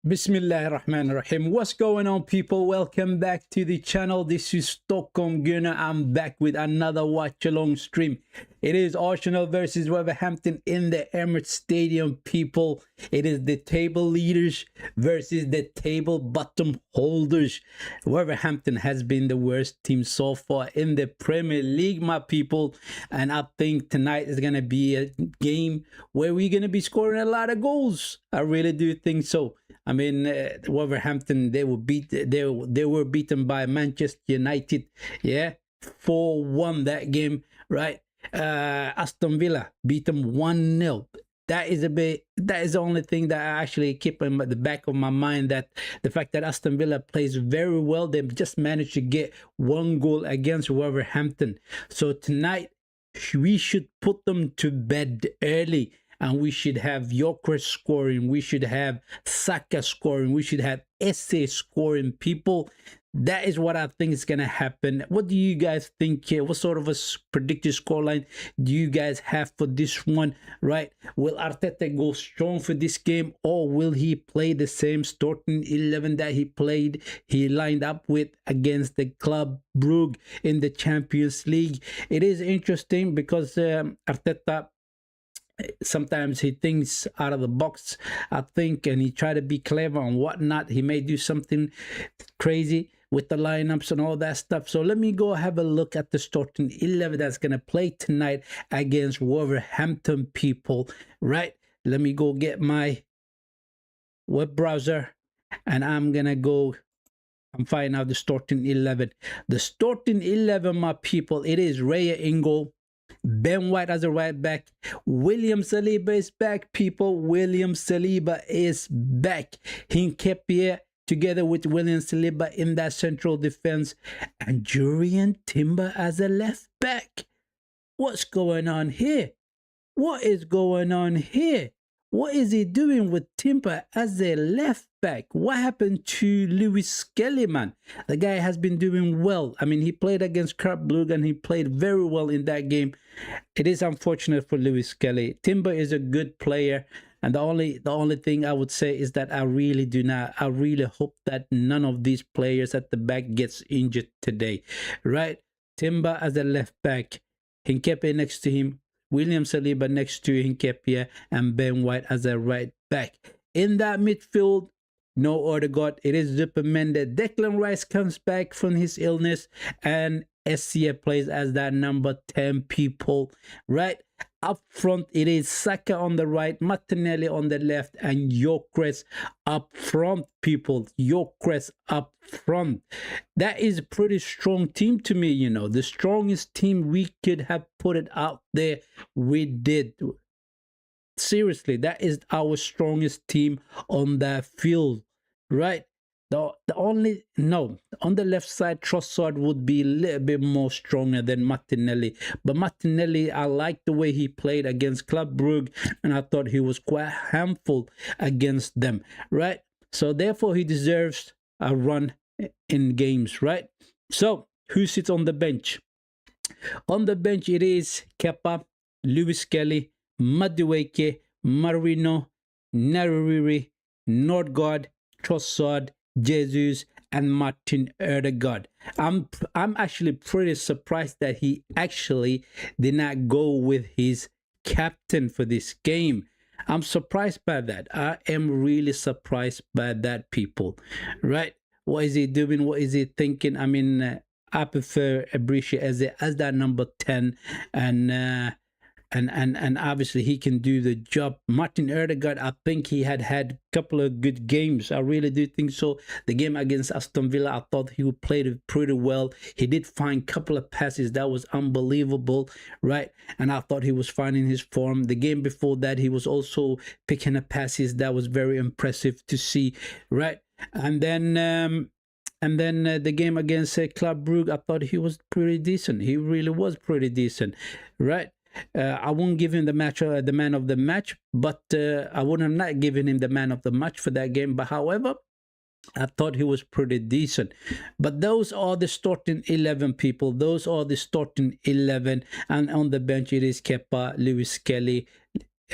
Bismillahirrahmanirrahim. What's going on, people? Welcome back to the channel. This is Stockholm Gunner. I'm back with another watch along stream. It is Arsenal versus Wolverhampton in the Emirates Stadium, people. It is the table leaders versus the table bottom holders. Wolverhampton has been the worst team so far in the Premier League, my people. And I think tonight is going to be a game where we're going to be scoring a lot of goals. I really do think so. I mean, Wolverhampton, they were beaten by Manchester United, yeah, 4-1 that game, right? Aston Villa beat them 1-0. That is the only thing that I actually keep in the back of my mind, that the fact that Aston Villa plays very well. They just managed to get one goal against Wolverhampton. So tonight we should put them to bed early. And we should have Gyökeres scoring. We should have Saka scoring. We should have Esse scoring, people. That is what I think is going to happen. What do you guys think here? What sort of a predicted scoreline do you guys have for this one, right? Will Arteta go strong for this game, or will he play the same starting 11 that he lined up with against the Club Brugge in the Champions League? It is interesting because Arteta, sometimes he thinks out of the box, I think, and he try to be clever and whatnot. He may do something crazy with the lineups and all that stuff. So let me go have a look at the starting 11 that's going to play tonight against Wolverhampton, people, right? Let me go get my web browser and I'm going to go and find out the starting 11. The starting 11, my people, it is Raya in goal. Ben White as a right back. William Saliba is back, people. William Saliba is back. Hincapié together with William Saliba in that central defense. And Jurrien Timber as a left back. What's going on here? What is going on here? What is he doing with Timber as a left back? What happened to Lewis Skelly, man? The guy has been doing well. I mean, he played against Club Brugge and he played very well in that game. It is unfortunate for Lewis Skelly. Timber is a good player. And the only thing I would say is that I really hope that none of these players at the back gets injured today, right? Timber as a left back, Hincapié next to him, William Saliba next to Hincapié, and Ben White as a right back. In that midfield, no Odegaard. It is Zupermende. Declan Rice comes back from his illness, and Esse plays as that number 10, people, right? Up front, it is Saka on the right, Martinelli on the left, and Gyökeres up front, people. Gyökeres up front. That is a pretty strong team to me, you know. The strongest team we could have put it out there, we did. Seriously, that is our strongest team on that field, right? On the left side, Trossard would be a little bit more stronger than Martinelli. But Martinelli, I like the way he played against Club Brugge, and I thought he was quite harmful against them, right? So therefore, he deserves a run in games, right? So who sits on the bench? On the bench, it is Kepa, Lewis Skelly, Madueke, Marino, Nariri, Nordgaard, Trossard, Jesus, and Martin Odegaard. I'm actually pretty surprised that he actually did not go with his captain for this game. I'm surprised by that. I am really surprised by that, people, right? What is he doing? What is he thinking? I mean, I prefer Abrisha as that number 10, and obviously he can do the job. Martin Odegaard, I think he had a couple of good games. I really do think so. The game against Aston Villa, I thought he played it pretty well. He did find a couple of passes that was unbelievable, right? And I thought he was finding his form. The game before that, he was also picking up passes that was very impressive to see, right? And then the game against Club Brugge, I thought he was pretty decent. He really was pretty decent, right? I won't give him the man of the match, but I would have not given him the man of the match for that game. But however, I thought he was pretty decent. But those are the starting 11, people. Those are the starting 11. And on the bench, it is Kepa, Lewis Skelly,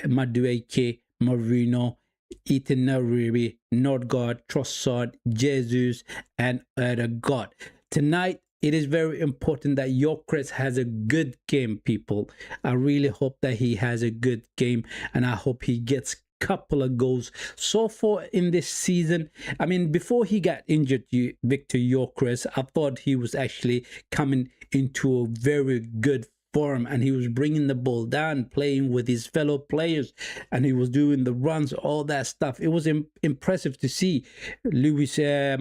Madueke, Marino, Itinerary, Nordgaard, Trossard, Jesus, and Ødegaard. Tonight, it is very important that Gyökeres has a good game, people. I really hope that he has a good game, and I hope he gets couple of goals so far in this season. I mean, before he got injured, Victor Gyökeres, I thought he was actually coming into a very good form, and he was bringing the ball down, playing with his fellow players, and he was doing the runs, all that stuff. It was impressive to see Lewis Skelly,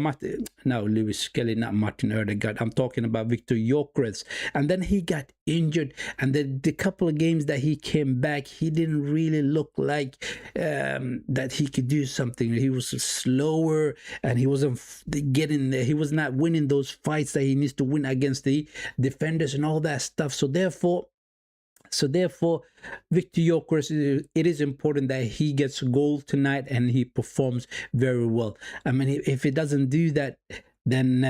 not Martin Ødegaard. I'm talking about Victor Gyökeres. And then he got injured, and the couple of games that he came back, he didn't really look like that he could do something. He was slower, and he wasn't he was not winning those fights that he needs to win against the defenders and all that stuff. So therefore, Victor Gyökeres, it is important that he gets a goal tonight and he performs very well. I mean, if he doesn't do that, then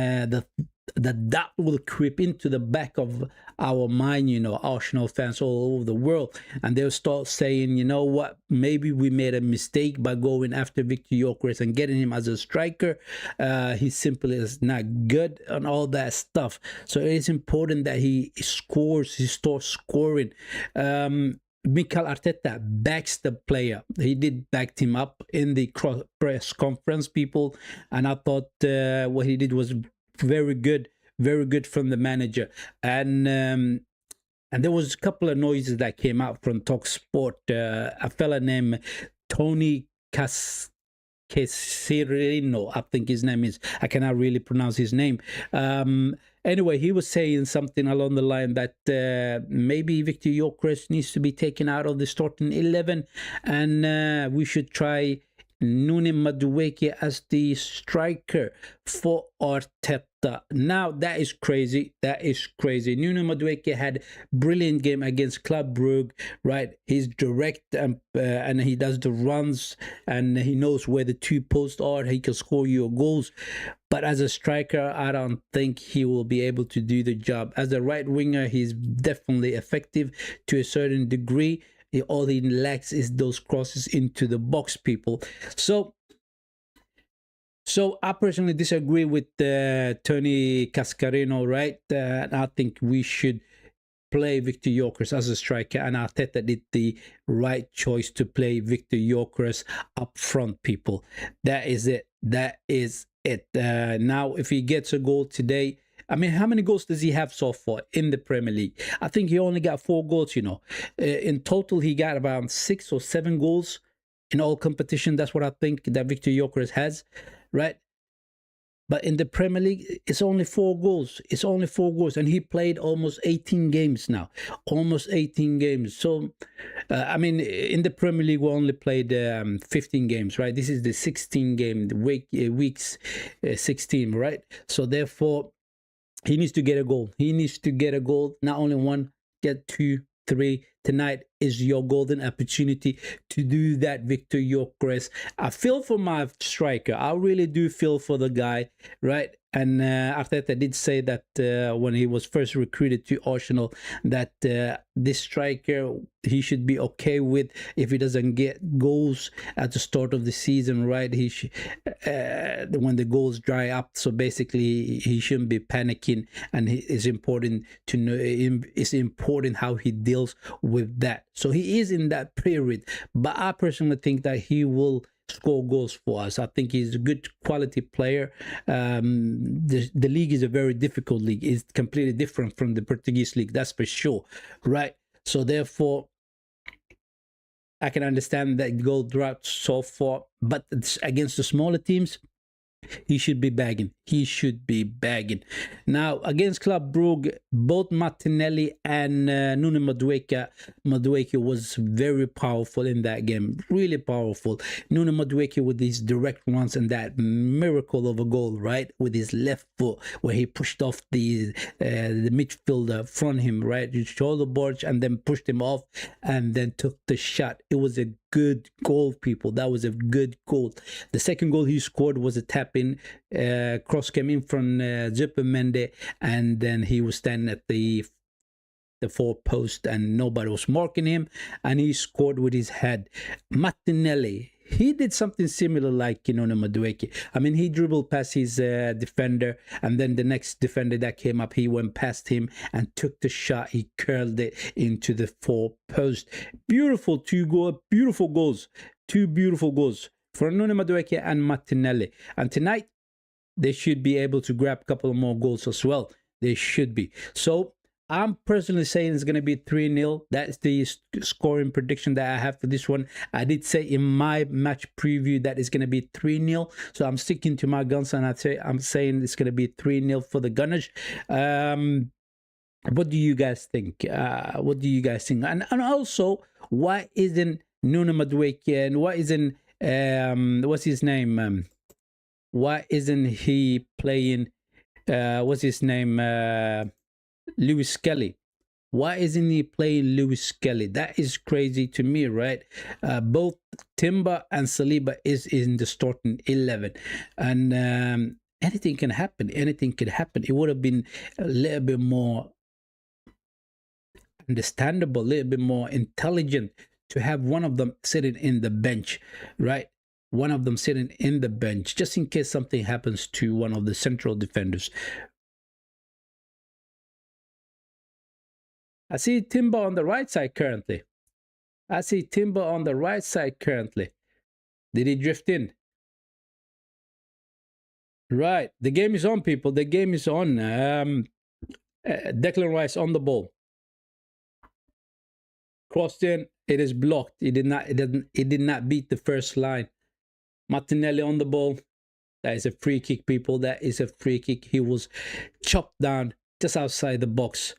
the doubt will creep into the back of our mind, you know, Arsenal fans all over the world, and they'll start saying, you know what, maybe we made a mistake by going after Victor Gyökeres and getting him as a striker. He simply is not good and all that stuff. So it is important that he scores, he starts scoring. Mikel Arteta backs the player. He did back him up in the press conference, people, and I thought what he did was very good from the manager. And there was a couple of noises that came out from Talk Sport. A fella named Tony Casirino, I think his name is. I cannot really pronounce his name. Anyway, he was saying something along the line that maybe Victor Gyökeres needs to be taken out of the starting 11, and we should try Nune Madueke as the striker for Arteta. Now that is crazy. Nune Madueke had brilliant game against Club Brugge, right? He's direct and he does the runs, and he knows where the two posts are. He can score your goals. But as a striker, I don't think he will be able to do the job. As a right winger, he's definitely effective to a certain degree. All he lacks is those crosses into the box, people. So I personally disagree with Tony Cascarino, right? I think we should play Victor Gyökeres as a striker, and Arteta did the right choice to play Victor Gyökeres up front, people. That is it. Now, if he gets a goal today, I mean, how many goals does he have so far in the Premier League? I think he only got 4 goals, you know. In total, he got around 6 or 7 goals in all competition. That's what I think that Victor Gyökeres has, right? But in the Premier League, it's only 4 goals. And he played almost 18 games now. Almost 18 games. So, I mean, in the Premier League, we only played 15 games, right? This is the 16 game, weeks 16, right? So, therefore, he needs to get a goal. Not only 1, get 2, 3. Tonight is your golden opportunity to do that, Victor Gyökeres. I feel for my striker. I really do feel for the guy, right? And Arteta did say that when he was first recruited to Arsenal, that this striker, he should be okay with if he doesn't get goals at the start of the season, right? When the goals dry up. So basically, he shouldn't be panicking, and it's important to know. It's important how he deals with that. So he is in that period, but I personally think that he will score goals for us. I think he's a good quality player. The league is a very difficult league. It's completely different from the Portuguese league, that's for sure, right? So therefore, I can understand that goal drought so far, but against the smaller teams, he should be bagging. Now, against Club Brugge, both Martinelli and Nune Madueke was very powerful in that game. Really powerful. Nune Madueke with his direct runs and that miracle of a goal, right? With his left foot, where he pushed off the midfielder from him, right? He shoulder barge and then pushed him off and then took the shot. It was a good goal, people. That was a good goal. The second goal he scored was a tap-in. Cross came in from Zupermende, and then he was standing at the 4 post and nobody was marking him, and he scored with his head. Martinelli, he did something similar like, you know, Madueke. I mean, he dribbled past his defender, and then the next defender that came up, he went past him and took the shot. He curled it into the 4-post. Beautiful beautiful goals. 2 beautiful goals for Nuno Madueke and Martinelli. And tonight, they should be able to grab a couple of more goals as well. They should be. So I'm personally saying it's going to be 3-0. That's the scoring prediction that I have for this one. I did say in my match preview that it's going to be 3-0. So I'm sticking to my guns, and I'm saying it's going to be 3-0 for the Gunners. What do you guys think? What do you guys think? And also, why isn't Nuno Madueke and why isn't what's his name? Why isn't he playing? What's his name? Lewis Kelly. Why isn't he playing Lewis Kelly? That is crazy to me, right? Both Timber and Saliba is in the starting 11, and anything can happen. Anything could happen. It would have been a little bit more understandable, a little bit more intelligent to have one of them sitting in the bench, right? One of them sitting in the bench, just in case something happens to one of the central defenders. I see Timber on the right side currently. I see Timber on the right side currently. Did he drift in? Right. The game is on, people. The game is on. Declan Rice on the ball. Crossed in. It is blocked. It did not beat the first line. Martinelli on the ball. That is a free kick, people. That is a free kick. He was chopped down just outside the box.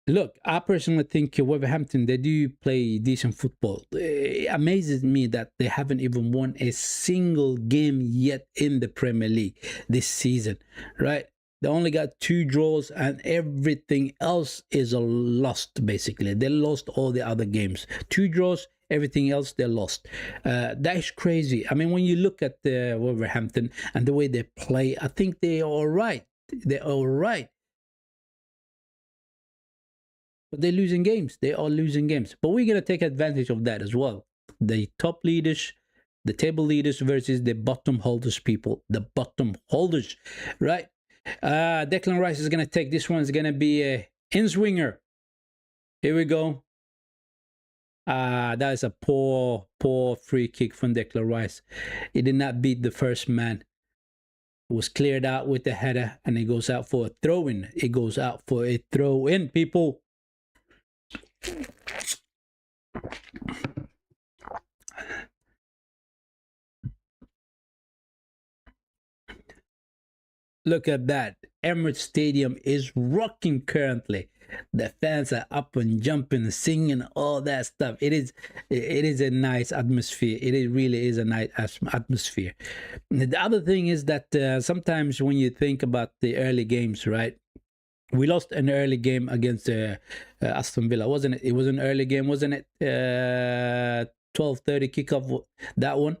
Look, I personally think Wolverhampton, they do play decent football. It amazes me that they haven't even won a single game yet in the Premier League this season, right? They only got 2 draws and everything else is a lost, basically. They lost all the other games. 2 draws, everything else they lost. That is crazy. I mean, when you look at the Wolverhampton and the way they play, I think they're all right. They're all right. But they're losing games. They are losing games. But we're going to take advantage of that as well. The top leaders, the table leaders versus the bottom holders, people. The bottom holders, right? Declan Rice is going to take this one. It's going to be a in-swinger. Here we go. That is a poor free kick from Declan Rice. He did not beat the first man. It was cleared out with the header, and it goes out for a throw-in. It goes out for a throw-in, people. Look at that. Emirates Stadium is rocking currently. The fans are up and jumping, singing, all that stuff. It is a nice atmosphere. It really is a nice atmosphere. The other thing is that sometimes when you think about the early games, right? We lost an early game against Aston Villa, wasn't it? It was an early game, wasn't it? 12:30 kickoff, that one.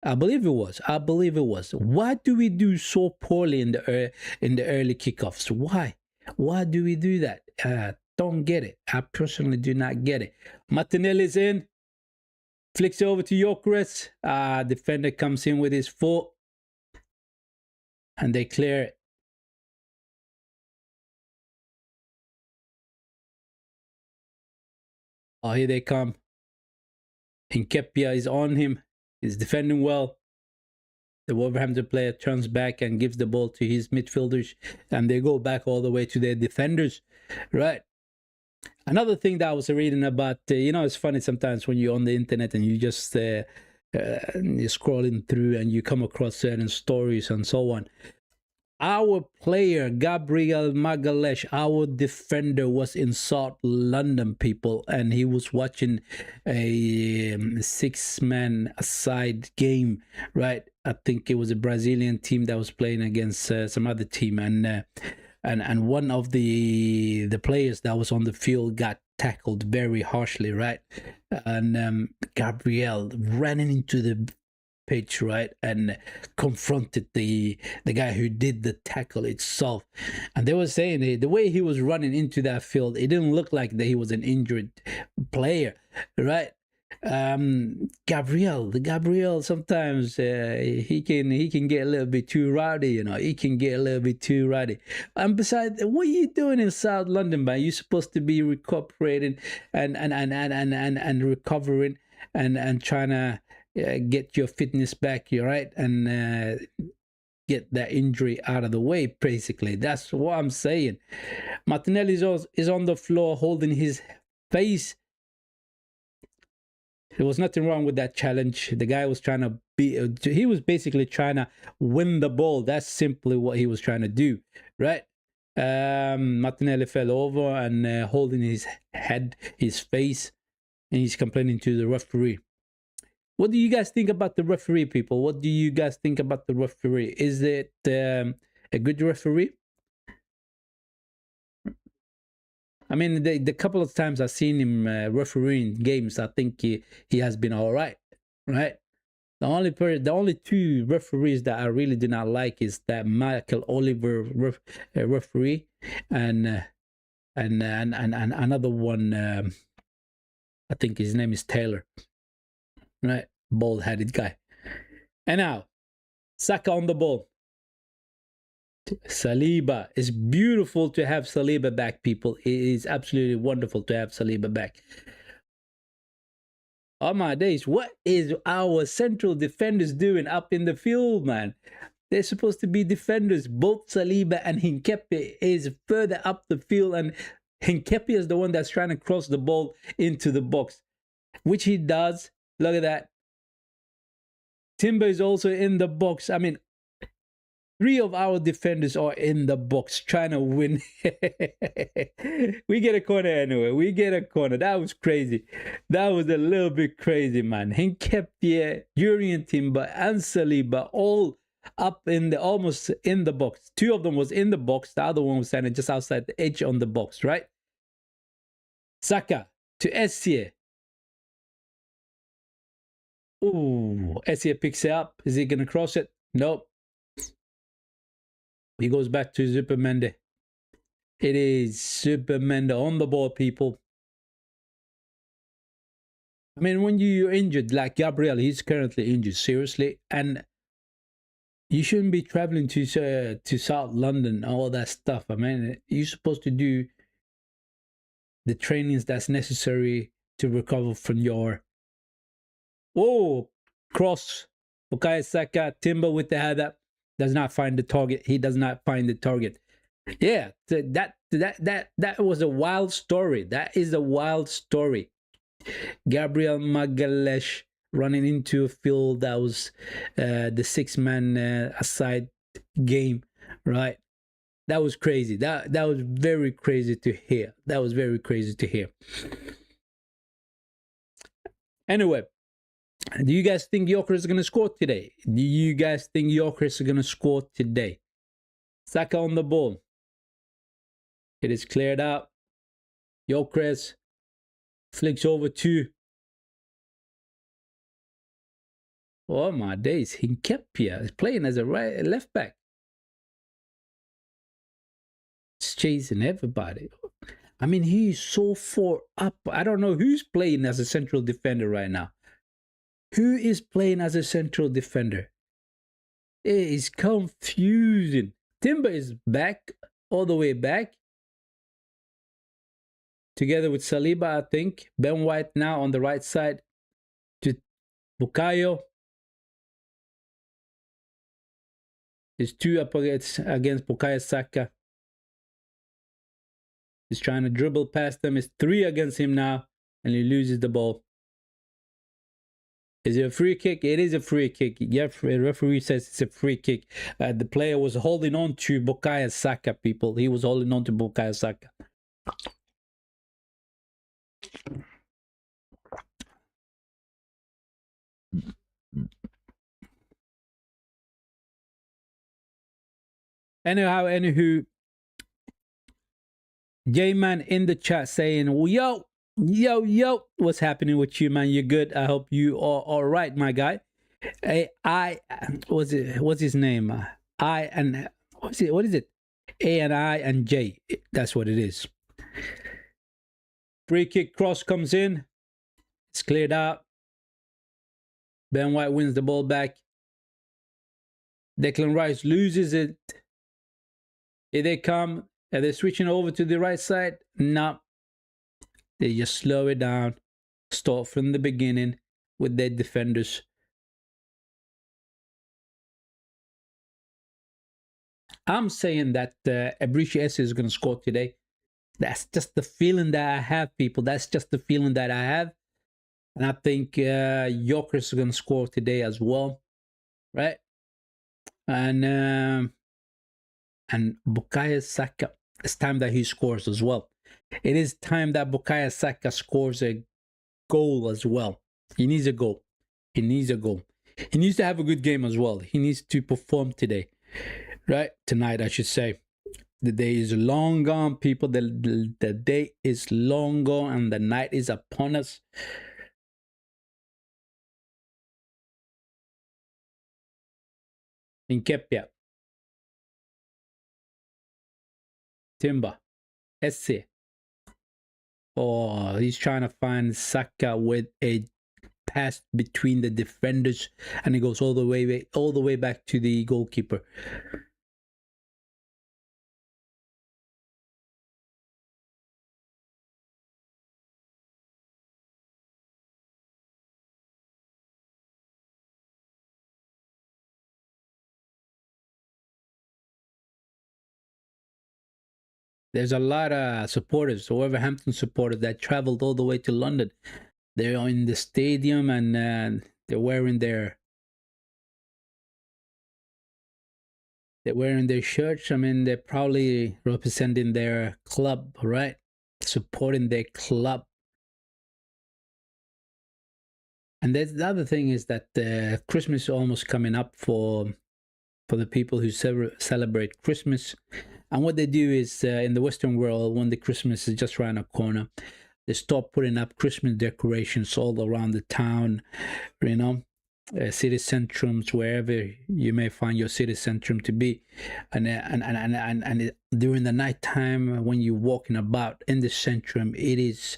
I believe it was. Why do we do so poorly in the early kickoffs? Why do we do that? Don't get it. I personally do not get it. Martinelli's in. Flicks over to Gyökeres. Defender comes in with his foot. And they clear it. Oh, here they come. Nketiah is on him. He's defending well. The Wolverhampton player turns back and gives the ball to his midfielders, and they go back all the way to their defenders, right? Another thing that I was reading about, you know, it's funny sometimes when you're on the internet and you just you're scrolling through and you come across certain stories and so on. Our player, Gabriel Magalhaes, our defender, was in South London, people, and he was watching a 6-man aside game, right? I think it was a Brazilian team that was playing against some other team, and one of the players that was on the field got tackled very harshly, right? And Gabriel ran into the pitch, right, and confronted the guy who did the tackle itself. And they were saying the way he was running into that field, it didn't look like that he was an injured player, right? Gabriel sometimes he can get a little bit too rowdy, you know. He can get a little bit too rowdy. And besides, what are you doing in South London, man? You're supposed to be recuperating and recovering and trying to get your fitness back, you right, and get that injury out of the way. Basically, that's what I'm saying. Martinelli is on the floor holding his face. There was nothing wrong with that challenge. The guy was trying to he was basically trying to win the ball. That's simply what he was trying to do, right? Martinelli fell over and holding his head, his face, and he's complaining to the referee. What do you guys think about the referee, people? What do you guys think about the referee? Is it a good referee? I mean, the couple of times I've seen him refereeing games, I think he has been all right, right? The only two referees that I really do not like is that Michael Oliver referee, and another one. I think his name is Taylor, right? Bald-headed guy. And now, Saka on the ball. Saliba. It's beautiful to have Saliba back, people. It is absolutely wonderful to have Saliba back. Oh my days, what is our central defenders doing up in the field, man? They're supposed to be defenders. Both Saliba and Hinkepi is further up the field, and Hinkepi is the one that's trying to cross the ball into the box, which he does. Look at that. Timber is also in the box. I mean, 3 of our defenders are in the box trying to win. We get a corner anyway. We get a corner. That was crazy. That was a little bit crazy, man. Hinkepi, Jurien Timber, and Saliba all up in the almost in the box. 2 of them was in the box. The other one was standing just outside the edge on the box, right? Saka to Essie. Ooh, Essie picks it up. Is he gonna cross it? Nope. He goes back to Zupermende. It is Zupermende on the ball, people. I mean, when you're injured, like Gabriel, he's currently injured, seriously, and you shouldn't be traveling to South London, all that stuff. I mean, you're supposed to do the trainings that's necessary to recover from your... Oh, cross. Bukayo Saka, Timber with the header. Does not find the target. He does not find the target. Yeah, that was a wild story. That is a wild story. Gabriel Magalhaes running into a field that was the 6-man aside game, right? That was crazy. That was very crazy to hear. That was very crazy to hear. Anyway, do you guys think Gyökeres is going to score today? Do you guys think Gyökeres is going to score today? Saka on the ball. It is cleared out. Gyökeres flicks over to... Oh my days. Hinkepi is playing as a left back. He's chasing everybody. I mean, he's so far up. I don't know who's playing as a central defender right now. Who is playing as a central defender? It is confusing. Timber is back, all the way back. Together with Saliba, I think. Ben White now on the right side to Bukayo. There's 2 up against Bukayo Saka. He's trying to dribble past them. It's 3 against him now, and he loses the ball. Is it a free kick? It is a free kick. Yeah, the referee says it's a free kick. The player was holding on to Bukayo Saka, people. He was holding on to Bukayo Saka. Anywho, J-Man in the chat saying, yo, what's happening with you, man? You're good. I hope you are all right, my guy. What's his name? What is it? A and I and J. That's what it is. Free kick cross comes in. It's cleared out. Ben White wins the ball back. Declan Rice loses it. Here they come. Are they switching over to the right side? No. They just slow it down. Start from the beginning with their defenders. I'm saying that Ebriche Esse is going to score today. That's just the feeling that I have, people. That's just the feeling that I have. And I think Gyökeres is going to score today as well. Right? And Bukayo Saka, it's time that he scores as well. It is time that Bukayo Saka scores a goal as well. He needs a goal. He needs a goal. He needs to have a good game as well. He needs to perform today. Right? Tonight, I should say. The day is long gone, people. The day is long gone and the night is upon us. Nketiah. Timber. Esse. Oh, he's trying to find Saka with a pass between the defenders, and it goes all the way back to the goalkeeper. There's a lot of supporters, Wolverhampton supporters, that traveled all the way to London. They're in the stadium and they're wearing their shirts. I mean, they're probably representing their club, right? Supporting their club. And the other thing is that Christmas is almost coming up for the people who celebrate Christmas. And what they do is, in the Western world, when the Christmas is just around the corner, they start putting up Christmas decorations all around the town, you know, city centrums, wherever you may find your city centrum to be. And during the night time, when you're walking about in the centrum, it is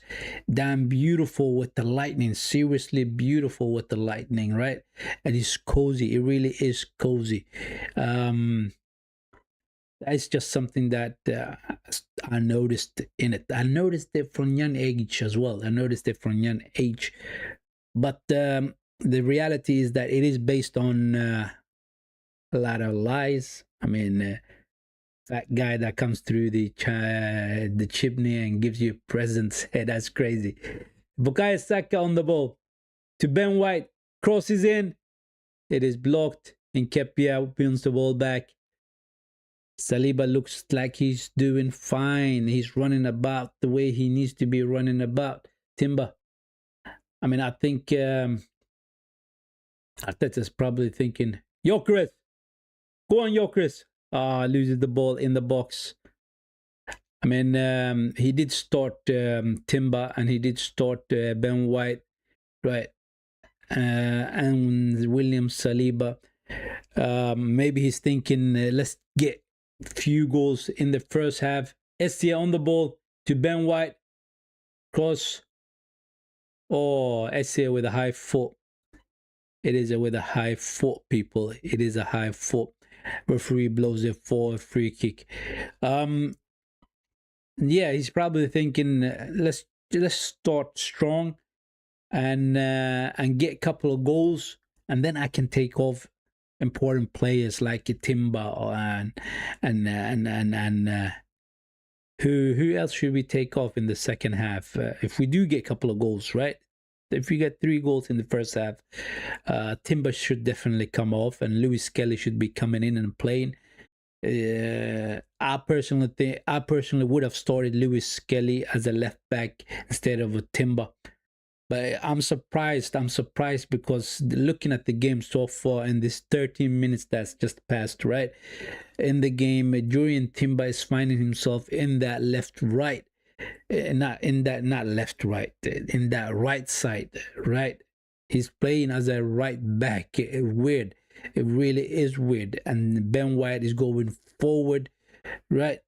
damn beautiful with the lightning, seriously beautiful with the lightning, right? And it's cozy. It really is cozy. It's just something that I noticed in it. I noticed it from young age as well. But the reality is that it is based on a lot of lies. I mean, that guy that comes through the chimney and gives you presents. Hey, that's crazy. Bukayo Saka on the ball to Ben White. Crosses in. It is blocked. Nketiah wins the ball back. Saliba looks like he's doing fine. He's running about the way he needs to be running about. Timber. I mean, I think Arteta's probably thinking, Gyökeres, go on, Gyökeres. Loses the ball in the box. I mean, he did start Timber and he did start Ben White, right? And William Saliba. Maybe he's thinking, let's get few goals in the first half. Esse on the ball to Ben White. Cross. Oh, Esse with a high foot. It is with a high foot, people. It is a high foot. Referee blows it for a free kick. Yeah, he's probably thinking, let's start strong and get a couple of goals, and then I can take off important players like Timber and who else should we take off in the second half if we do get a couple of goals, right? If we get 3 goals in the first half, Timber should definitely come off and Lewis Kelly should be coming in and playing. I personally would have started Lewis Kelly as a left back instead of a Timber. But I'm surprised because looking at the game so far in this 13 minutes that's just passed, right? In the game, Jurriën Timber is finding himself in that left-right, in that right side, right? He's playing as a right back. Weird. It really is weird. And Ben White is going forward, right?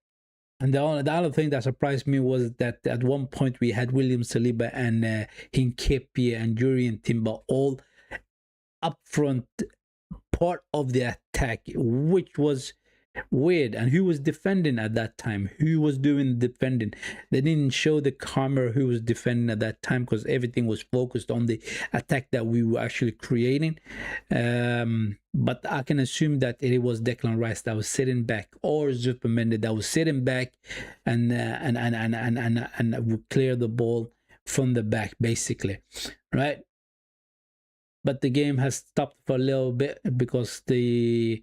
And the other thing that surprised me was that at one point we had William Saliba and Hincapié and Jurien Timber all up front, part of the attack, which was weird. And who was defending at that time? Who was doing the defending? They didn't show the camera who was defending at that time because everything was focused on the attack that we were actually creating. But I can assume that it was Declan Rice that was sitting back, or Zupermende that was sitting back and would clear the ball from the back, basically, right? But the game has stopped for a little bit because the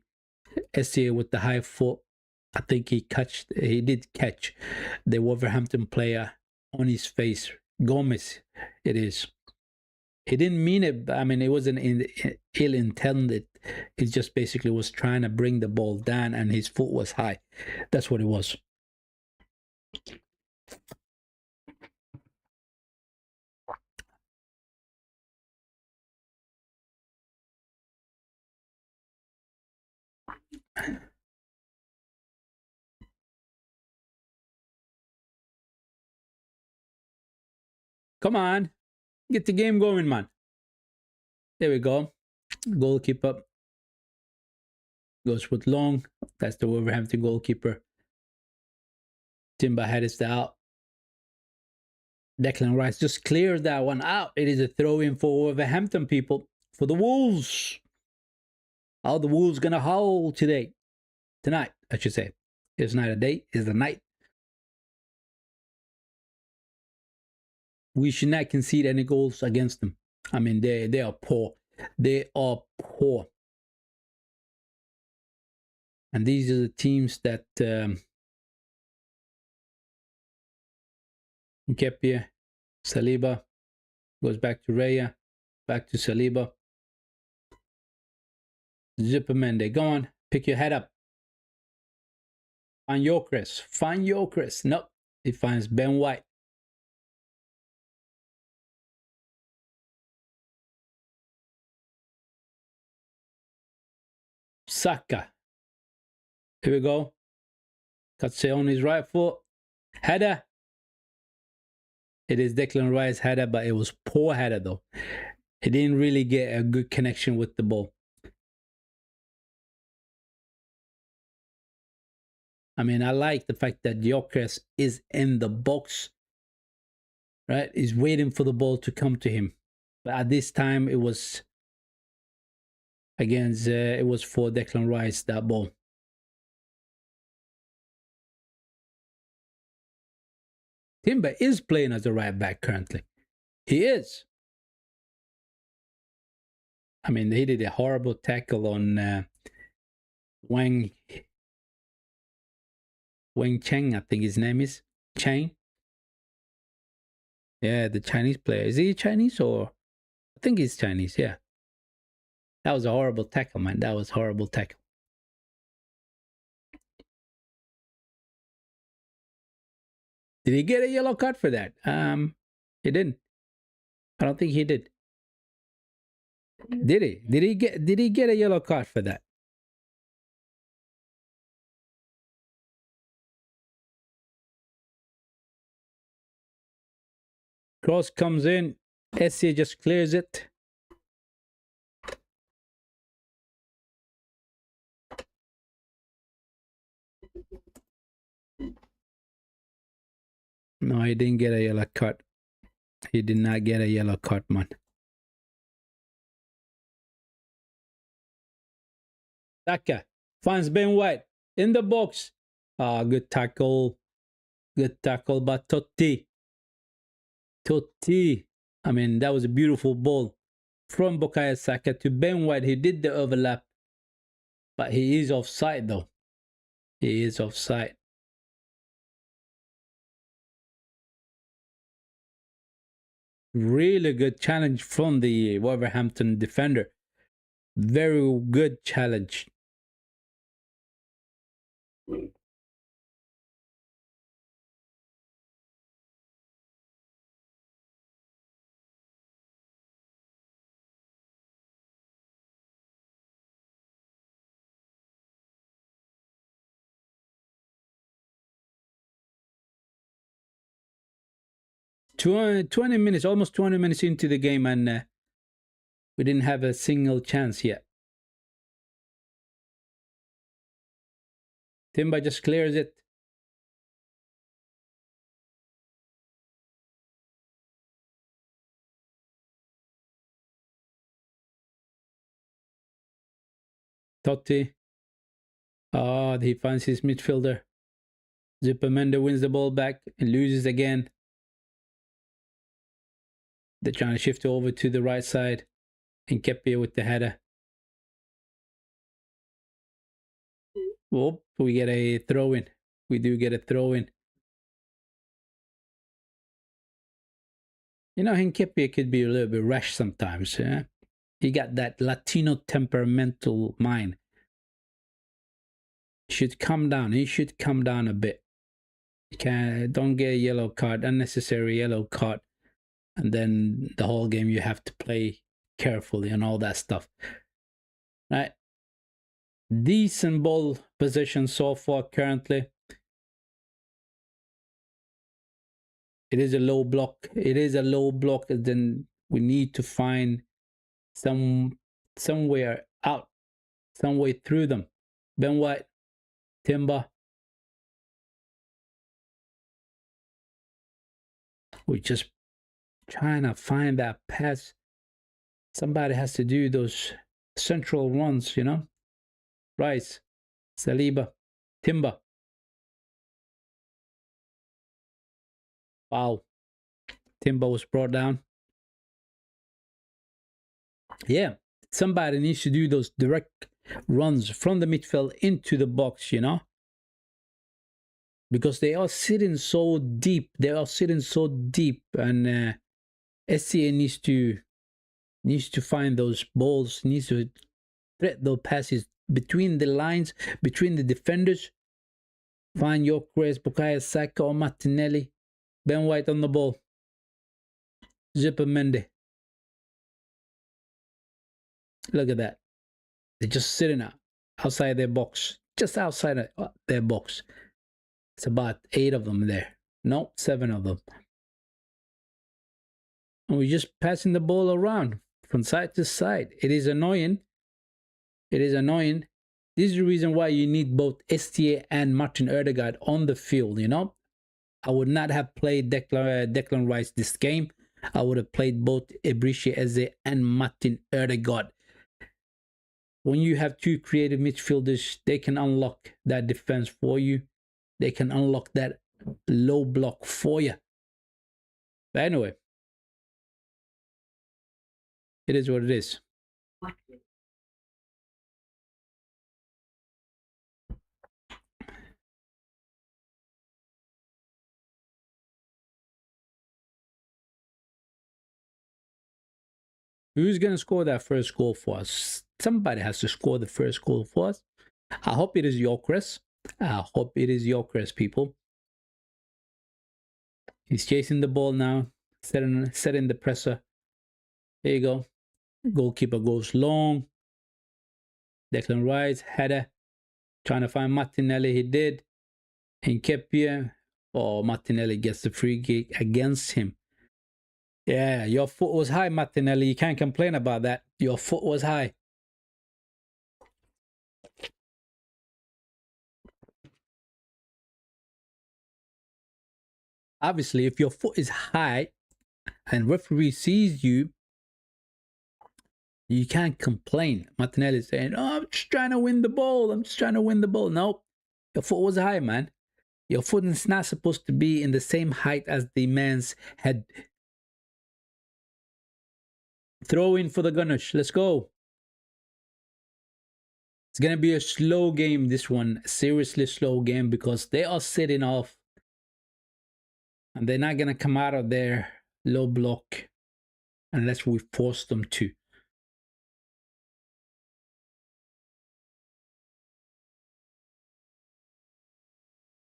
SCA with the high foot, I think he did catch the Wolverhampton player on his face. Gomez, it is. He didn't mean it. I mean, it wasn't ill intended. He just basically was trying to bring the ball down, and his foot was high. That's what it was. Come on, get the game going, man. There we go. Goalkeeper goes with Long. That's the Wolverhampton goalkeeper. Timber headed out. Declan Rice just clears that one out. It is a throw-in for Wolverhampton, people. For the Wolves. How the Wolves gonna howl today? Tonight, I should say. It's not a day, it's the night. We should not concede any goals against them. I mean, they are poor. They are poor. And these are the teams that Nketiah, Saliba, goes back to Raya, back to Saliba. Zupermende, go on, pick your head up. Find Gyökeres, find Gyökeres. Nope, he finds Ben White. Saka. Here we go. Cuts on his right foot. Header. It is Declan Rice header, but it was poor header though. He didn't really get a good connection with the ball. I mean, I like the fact that Gyökeres is in the box, right? He's waiting for the ball to come to him. But at this time, it was against, it was for Declan Rice, that ball. Timber is playing as a right back currently. He is. I mean, he did a horrible tackle on Wang Cheng, I think his name is. Cheng. Yeah, the Chinese player. Is he Chinese or? I think he's Chinese, yeah. That was a horrible tackle, man. That was a horrible tackle. Did he get a yellow card for that? He didn't. I don't think he did. Did he? Did he get a yellow card for that? Cross comes in. SC just clears it. No, he didn't get a yellow card. He did not get a yellow card, man. Saka finds Ben White in the box. Good tackle. Good tackle by Totti. Totti. I mean, that was a beautiful ball from Bukayo Saka to Ben White. He did the overlap, but he is offside though. He is offside. Really good challenge from the Wolverhampton defender. Very good challenge. 20 minutes, almost 20 minutes into the game, and we didn't have a single chance yet. Timber just clears it. Totti. Oh, he finds his midfielder. Zupermende wins the ball back and loses again. They're trying to shift it over to the right side. And Kepi with the header. Oh, we get a throw-in. We do get a throw-in. You know, Hinkepi could be a little bit rash sometimes. Yeah? He got that Latino temperamental mind. He should come down. He should come down a bit. Don't get a yellow card, unnecessary yellow card. And then the whole game you have to play carefully and all that stuff. Right? Decent ball position so far currently. It is a low block. It is a low block. And then we need to find somewhere out, some way through them. Ben White, Timber. We're just trying to find that pass. Somebody has to do those central runs, you know. Rice, Saliba, Timber. Wow. Timber was brought down. Yeah, somebody needs to do those direct runs from the midfield into the box, you know. Because they are sitting so deep. They are sitting so deep. And SCA needs to find those balls, needs to thread those passes between the lines, between the defenders. Find Gyökeres, Bukayo Saka or Martinelli. Ben White on the ball. Zupermende. Look at that. They're just sitting outside their box. Just outside their box. It's about 8 of them there. No, 7 of them. And we're just passing the ball around from side to side. It is annoying. It is annoying. This is the reason why you need both STA and Martin Ødegaard on the field, you know. I would not have played Declan Rice this game. I would have played both Eberechi Eze and Martin Ødegaard. When you have 2 creative midfielders, they can unlock that defense for you. They can unlock that low block for you. But anyway, it is what it is. Who's going to score that first goal for us? Somebody has to score the first goal for us. I hope it is Gyökeres. I hope it is Gyökeres, people. He's chasing the ball now, setting the presser. There you go. Goalkeeper goes long. Declan Rice, header. Trying to find Martinelli. He did. Nketiah. Oh, Martinelli gets the free kick against him. Yeah, your foot was high, Martinelli. You can't complain about that. Your foot was high. Obviously, if your foot is high and referee sees you, you can't complain. Martinelli is saying, oh, I'm just trying to win the ball. I'm just trying to win the ball. No, your foot was high, man. Your foot is not supposed to be in the same height as the man's head. Throw in for the Gunners. Let's go. It's going to be a slow game, this one. Seriously slow game because they are sitting off. And they're not going to come out of their low block unless we force them to.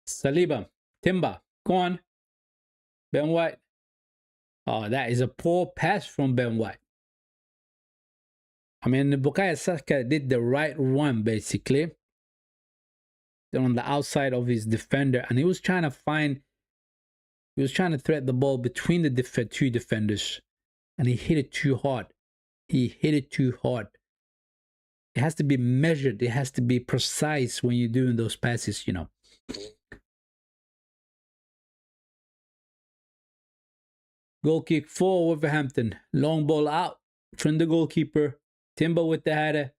Saliba, Timber, go on. Ben White. Oh, that is a poor pass from Ben White. I mean, Bukayo Saka did the right one, basically. On the outside of his defender. And he was trying to find He was trying to thread the ball between the two defenders, and he hit it too hard. He hit it too hard. It has to be measured. It has to be precise when you're doing those passes, you know. Goal kick for Wolverhampton. Long ball out from the goalkeeper. Timber with the header.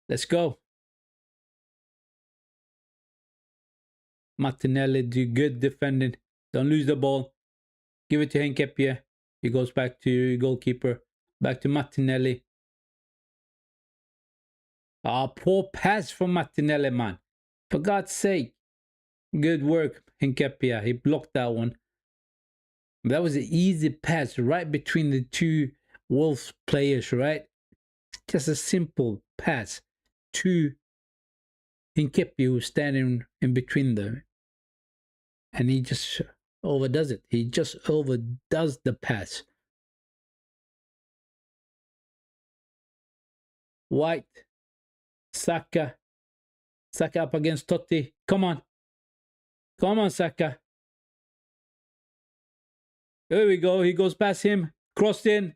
Let's go. Martinelli do good defending. Don't lose the ball. Give it to Nketiah. He goes back to goalkeeper. Back to Martinelli. Ah, poor pass from Martinelli, man. For God's sake. Good work, Nketiah. He blocked that one. That was an easy pass right between the two Wolves players, right? Just a simple pass to Nketiah, who's standing in between them. And he just overdoes it. He just overdoes the pass. White. Saka. Saka up against Totti. Come on. Come on, Saka. There we go. He goes past him. Crossed in.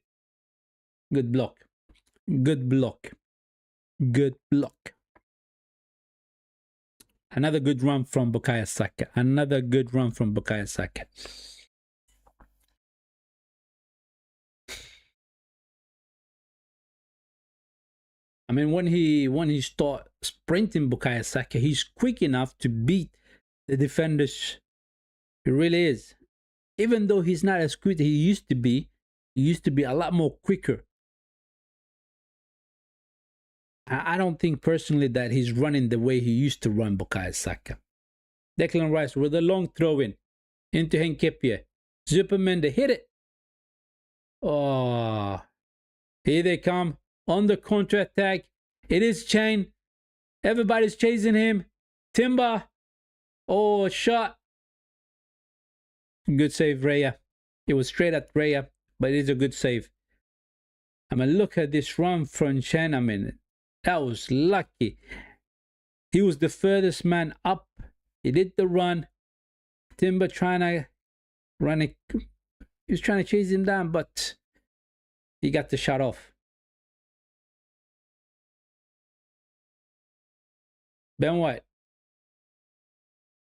Good block. Good block. Good block. Another good run from Bukayo Saka. Another good run from Bukayo Saka. I mean, when he start sprinting Bukayo Saka, he's quick enough to beat the defenders. He really is. Even though he's not as quick as he used to be a lot more quicker. I don't think personally that he's running the way he used to run, Bukayo Saka. Declan Rice with a long throw in into Nketiah. Zupermende hit it. Oh, here they come on the counter attack. It is Chain. Everybody's chasing him. Timber. Oh, shot. Good save, Raya. It was straight at Raya, but it is a good save. I mean, look at this run from Chain. I mean, that was lucky. He was the furthest man up. He did the run. Timber trying to run it. He was trying to chase him down, but he got the shot off. Ben White.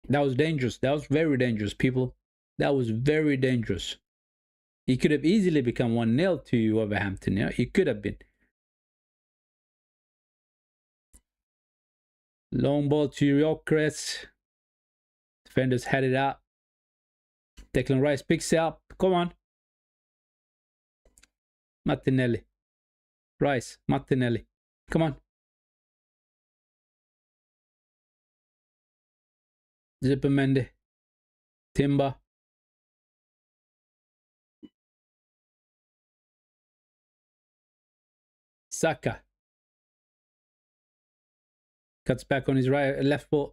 That was dangerous. That was very dangerous, people. That was very dangerous. He could have easily become 1-0 to Wolverhampton. Yeah, he could have been. Long ball to Gyökeres. Defenders had it out. Declan Rice picks it up. Come on. Martinelli. Rice. Martinelli. Come on. Zupermende. Timber. Saka. Cuts back on his left foot.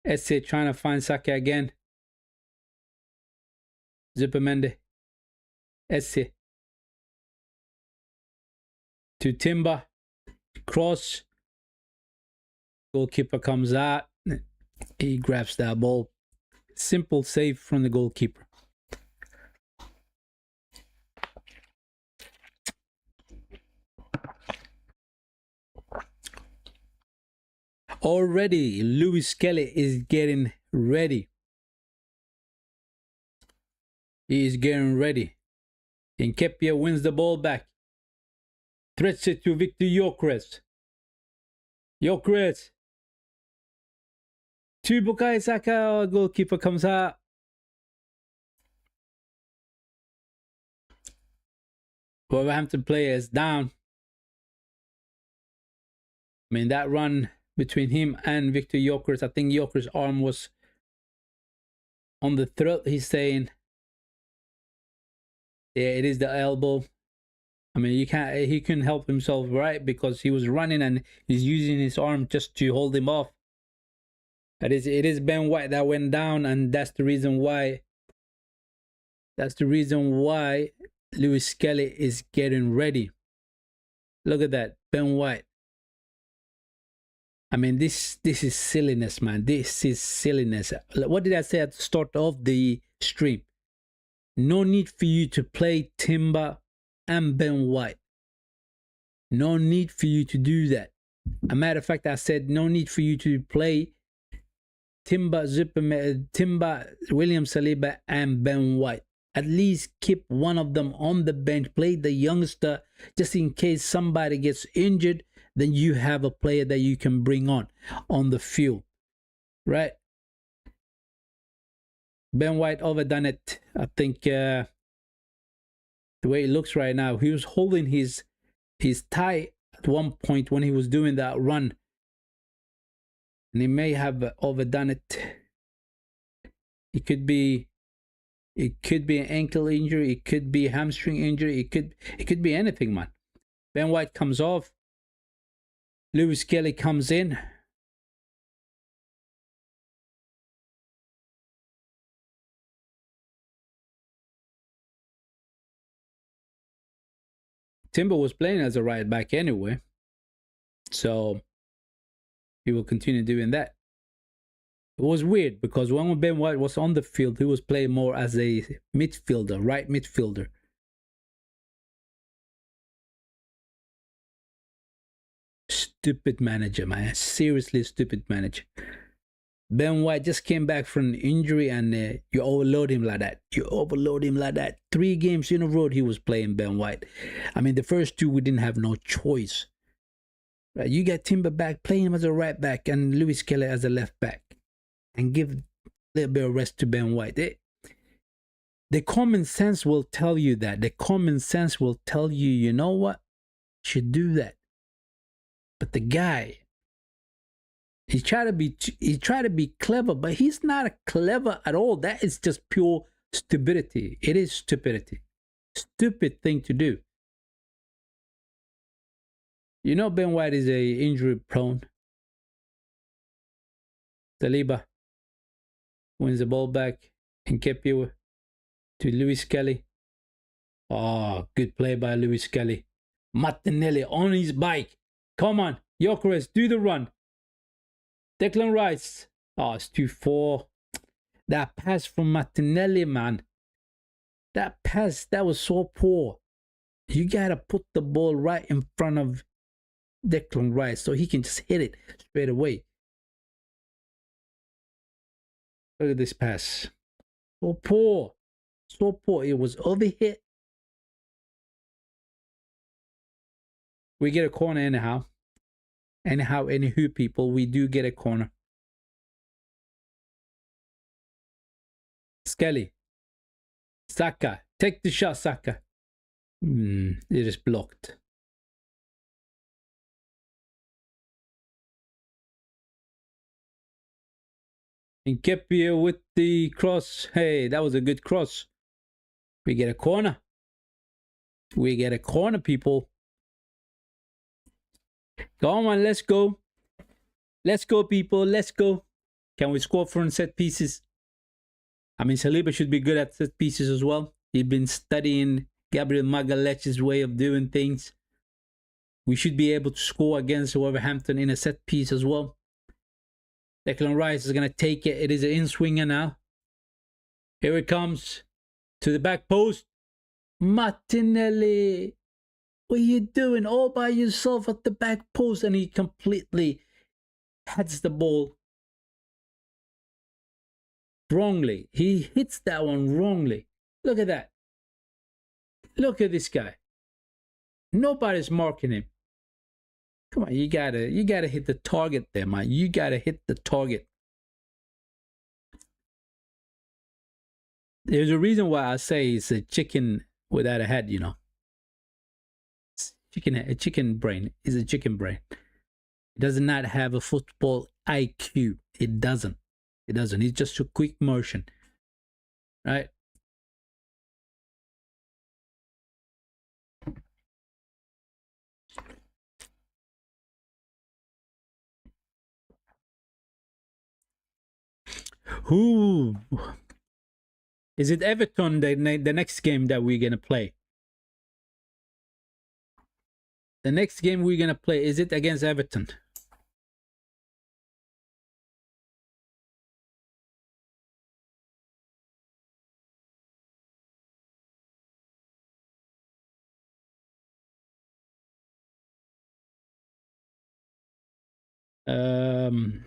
Esse trying to find Saka again. Zupermende. Esse. To Timber. Cross. Goalkeeper comes out. He grabs that ball. Simple save from the goalkeeper. Already, Lewis Kelly is getting ready. He is getting ready. Nketiah wins the ball back. Threats it to Victor Gyökeres. Gyökeres. To Bukayo Saka. Goalkeeper comes out. Wolverhampton player is down. I mean, that run between him and Victor Gyökeres, I think Gyökeres' arm was on the throat, he's saying. Yeah, it is the elbow. I mean, he couldn't help himself, right? Because he was running and he's using his arm just to hold him off. It is Ben White that went down, and that's the reason why. That's the reason why Lewis Kelly is getting ready. Look at that, Ben White. I mean, this is silliness, man. This is silliness. What did I say at the start of the stream? No need for you to play Timber and Ben White. No need for you to do that. As a matter of fact, I said no need for you to play Timber, William Saliba, and Ben White. At least keep one of them on the bench. Play the youngster just in case somebody gets injured. Then you have a player that you can bring on the field, right? Ben White overdone it. I think the way it looks right now, he was holding his tie at one point when he was doing that run, and he may have overdone it. It could be an ankle injury, it could be a hamstring injury, it could be anything, man. Ben White comes off, Lewis Kelly comes in. Timber was playing as a right back anyway, so he will continue doing that. It was weird because when Ben White was on the field, he was playing more as a midfielder, right midfielder. Stupid manager, man. Seriously stupid manager. Ben White just came back from an injury and you overload him like that. You overload him like that. 3 games in a row he was playing, Ben White. I mean, the first 2 we didn't have no choice. Right? You got Timber back, playing him as a right back and Lewis Kelly as a left back. And give a little bit of rest to Ben White. The common sense will tell you that. The common sense will tell you, you know what? You should do that. But the guy, he tried to be clever, but he's not clever at all. That is just pure stupidity. It is stupidity. Stupid thing to do. You know Ben White is a injury prone. Saliba wins the ball back and kept you to Lewis Kelly. Oh, good play by Lewis Kelly. Martinelli on his bike. Come on, Gyökeres, do the run. Declan Rice. Oh, it's 2-4. That pass from Martinelli, man. That pass, that was so poor. You gotta put the ball right in front of Declan Rice so he can just hit it straight away. Look at this pass. So poor. So poor. It was overhit. We get a corner anyhow. Anywho, people, we do get a corner. Skelly. Saka. Take the shot, Saka. It is blocked. Nketiah with the cross. Hey, that was a good cross. We get a corner. We get a corner, people. Go on, let's go. Let's go, people. Let's go. Can we score from set pieces? I mean, Saliba should be good at set pieces as well. He's been studying Gabriel Magalhaes' way of doing things. We should be able to score against Wolverhampton in a set piece as well. Declan Rice is going to take it. It is an in-swinger now. Here it comes. To the back post. Martinelli. What are you doing all by yourself at the back post? And he completely heads the ball wrongly. He hits that one wrongly. Look at that. Look at this guy. Nobody's marking him. Come on, you gotta hit the target there, man. You gotta hit the target. There's a reason why I say it's a chicken without a head, you know. A chicken brain is a chicken brain. It does not have a football IQ. It doesn't. It doesn't. It's just a quick motion, right? Who is it? Everton, the next game that we're gonna play. The next game we're gonna play, is it against Everton? Um,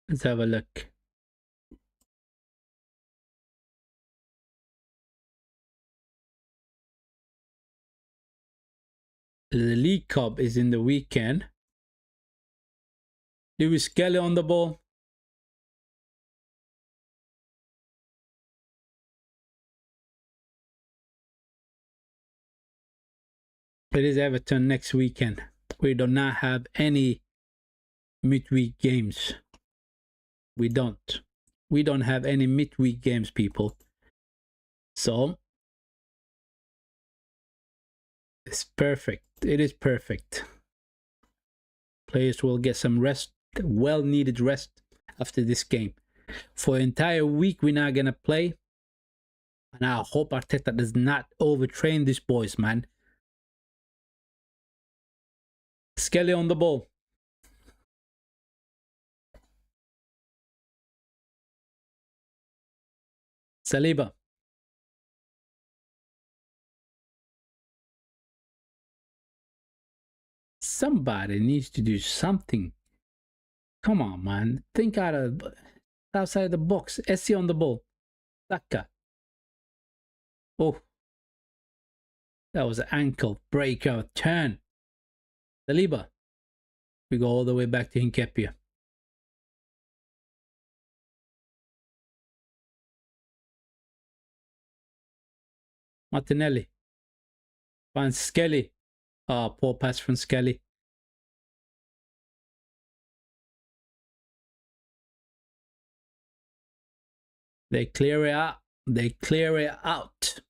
let's have a look. The League Cup is in the weekend. Lewis Kelly on the ball. It is Everton next weekend. We do not have any midweek games. We don't. We don't have any midweek games, people. So it's perfect. It is perfect. Players will get some rest, well-needed rest after this game. For an entire week, we're not gonna play. And I hope Arteta does not overtrain these boys, man. Skelly on the ball. Saliba. Somebody needs to do something. Come on, man. Think outside the box. Essie on the ball. Saka. Oh. That was an ankle breakout turn. Saliba. We go all the way back to Hinkepia. Martinelli. Finds Skelly. Oh, poor pass from Skelly. They clear it out. They clear it out.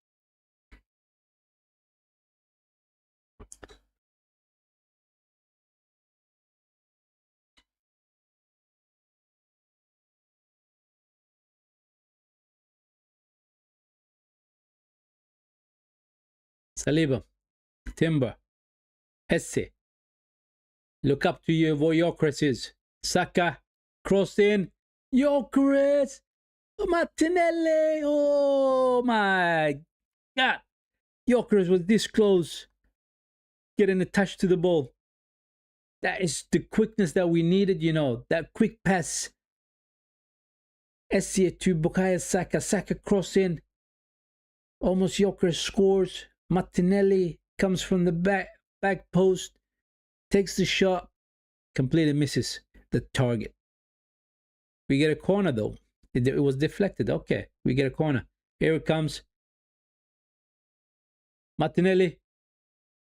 Saliba. Timber. Esse. Look up to you, Voyocris is. Saka. Cross in. Gyökeres. Martinelli. Oh my God. Gyökeres was this close. Getting a touch to the ball. That is the quickness that we needed, you know. That quick pass. Esse to Bukayo Saka. Saka cross in. Almost Gyökeres scores. Martinelli comes from the back post. Takes the shot. Completely misses the target. We get a corner though. It was deflected. Okay, we get a corner. Here it comes. Martinelli.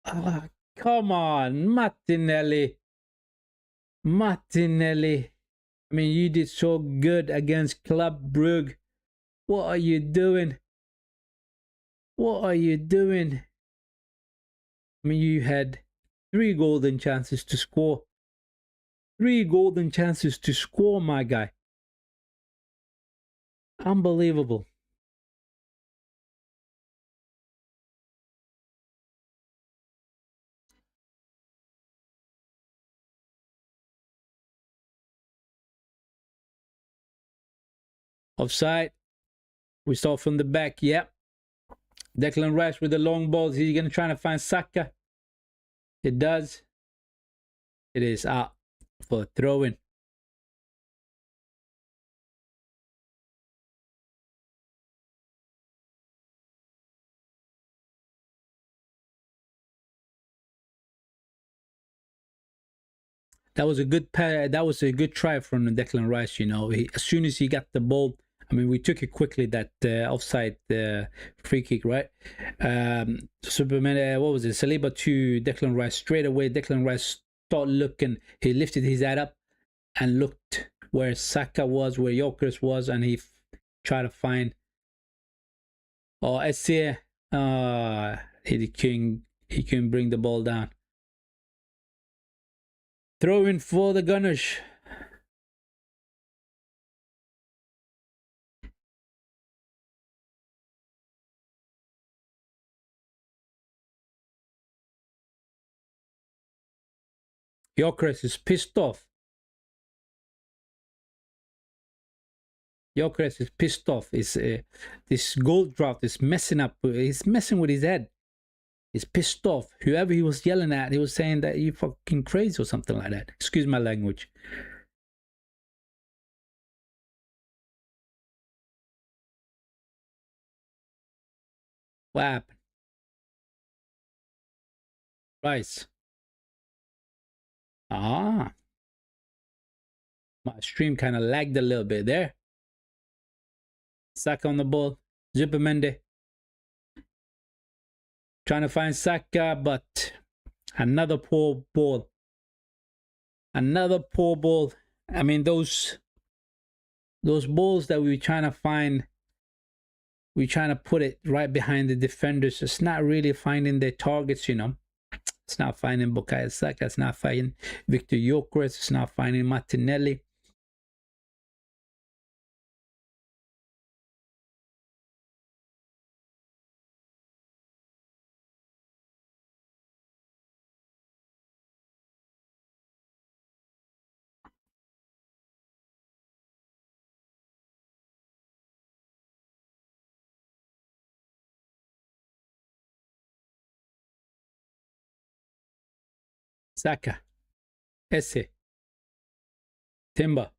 Ah, come on, Martinelli. Martinelli. I mean, you did so good against Club Brugge. What are you doing? What are you doing? I mean, you had 3 golden chances to score. 3 golden chances to score, my guy. Unbelievable. Offside. We start from the back. Yep. Declan Rice with the long balls. He's going to try to find Saka. It does. It is out for a throw-in. That was a good that was a good try from Declan Rice. You know, as soon as he got the ball, I mean, we took it quickly. That offside free kick, right? Superman, what was it? Saliba to Declan Rice straight away. Declan Rice started looking. He lifted his head up and looked where Saka was, where Gyökeres was, and he tried to find. Oh, Esse. He couldn't bring the ball down. Throw in for the Gunners. Gyökeres is pissed off. Gyökeres is pissed off. This goal draft is messing up. He's messing with his head. He's pissed off. Whoever he was yelling at, he was saying that you fucking crazy or something like that. Excuse my language. What happened? Rice. Ah. My stream kind of lagged a little bit there. Saka on the ball. Zubimendi. Trying to find Saka, but another poor ball. Another poor ball. I mean, those balls that we were trying to find, we're trying to put it right behind the defenders. It's not really finding their targets, you know. It's not finding Bukayo Saka. It's not finding Victor Gyökeres. It's not finding Martinelli. Saka. Esse. Timber.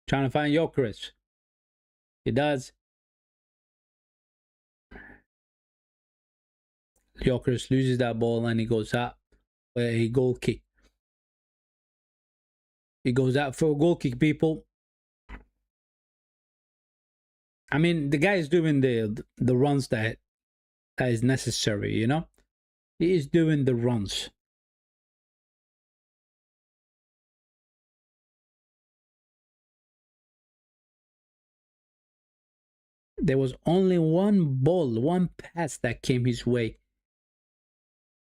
Trying to find Gyökeres. He does. Gyökeres loses that ball and he goes out. A goal kick. He goes out for a goal kick, people. I mean, the guy is doing the runs that is necessary, you know? He is doing the runs. There was only one ball, one pass that came his way.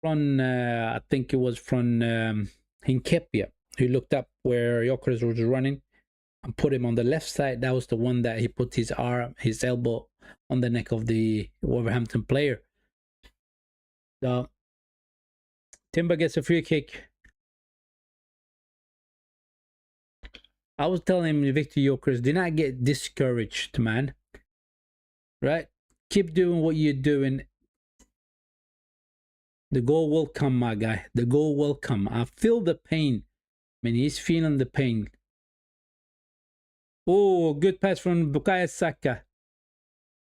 From, I think it was from Hinkepia. He looked up where Gyökeres was running and put him on the left side. That was the one that he put his arm, his elbow on the neck of the Wolverhampton player. So Timber gets a free kick. I was telling him, Victor Gyökeres, do not get discouraged, man. Right? Keep doing what you're doing. The goal will come, my guy. The goal will come. I feel the pain. I mean, he's feeling the pain. Oh, good pass from Bukayo Saka.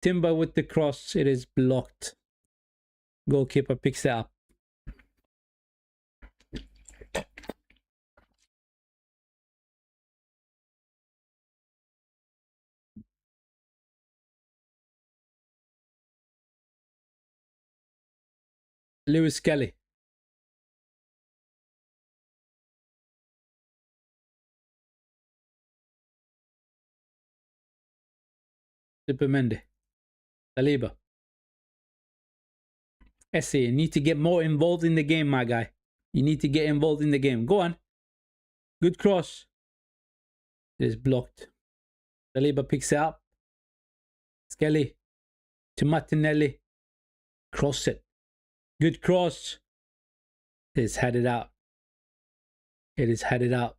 Timber with the cross. It is blocked. Goalkeeper picks it up. Lewis Kelly. Zubimendi. Saliba. Esse, you need to get more involved in the game, my guy. You need to get involved in the game. Go on. Good cross. It is blocked. Saliba picks it up. Skelly to Martinelli. Cross it. Good cross. It is headed out. It is headed out.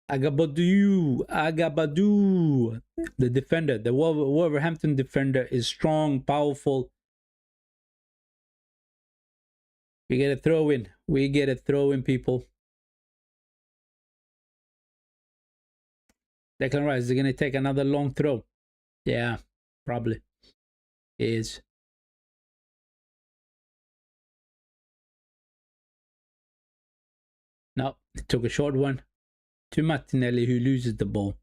Agabadu. The defender, the Wolverhampton defender is strong, powerful. We get a throw in. We get a throw in, people. Declan Rice is going to take another long throw. Yeah, probably. Is. No, it took a short one to Martinelli, who loses the ball.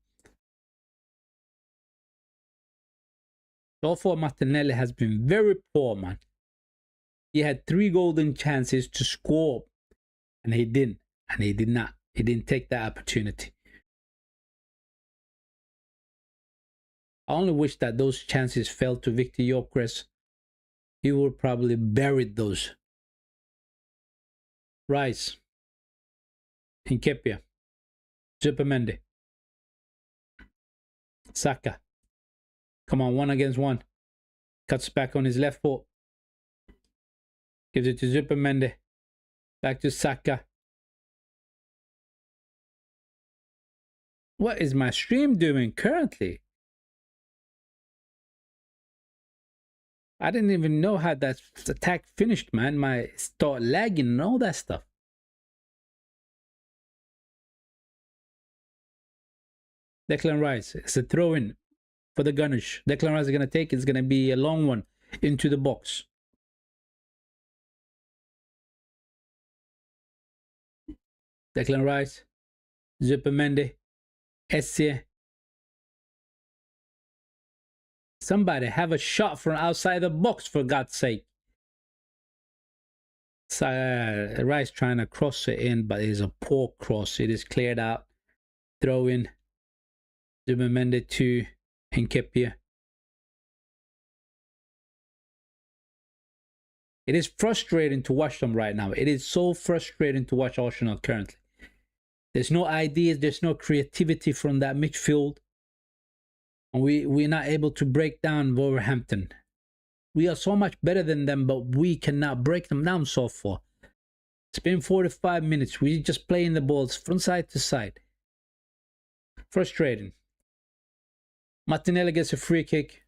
So far, Martinelli has been very poor, man. He had 3 golden chances to score, and he didn't. And he did not. He didn't take that opportunity. I only wish that those chances fell to Victor Gyökeres. He would probably buried those. Rice. Hinkepia. Zubimendi. Saka. Come on, 1 against 1. Cuts back on his left foot. Gives it to Zubimendi. Back to Saka. What is my stream doing currently? I didn't even know how that attack finished, man. My start lagging and all that stuff. Declan Rice. It's a throw-in for the Gunners. Declan Rice is going to take it. It's going to be a long one into the box. Declan Rice. Zupermendi. Essie. Somebody have a shot from outside the box, for God's sake. Rice trying to cross it in, but it is a poor cross. It is cleared out. Throw in. Zupermendi to Nketiah. It is frustrating to watch them right now. It is so frustrating to watch Arsenal currently. There's no ideas. There's no creativity from that midfield. And we're not able to break down Wolverhampton. We are so much better than them, but we cannot break them down so far. It's been 45 minutes. We just playing the balls from side to side. Frustrating. Martinelli gets a free kick.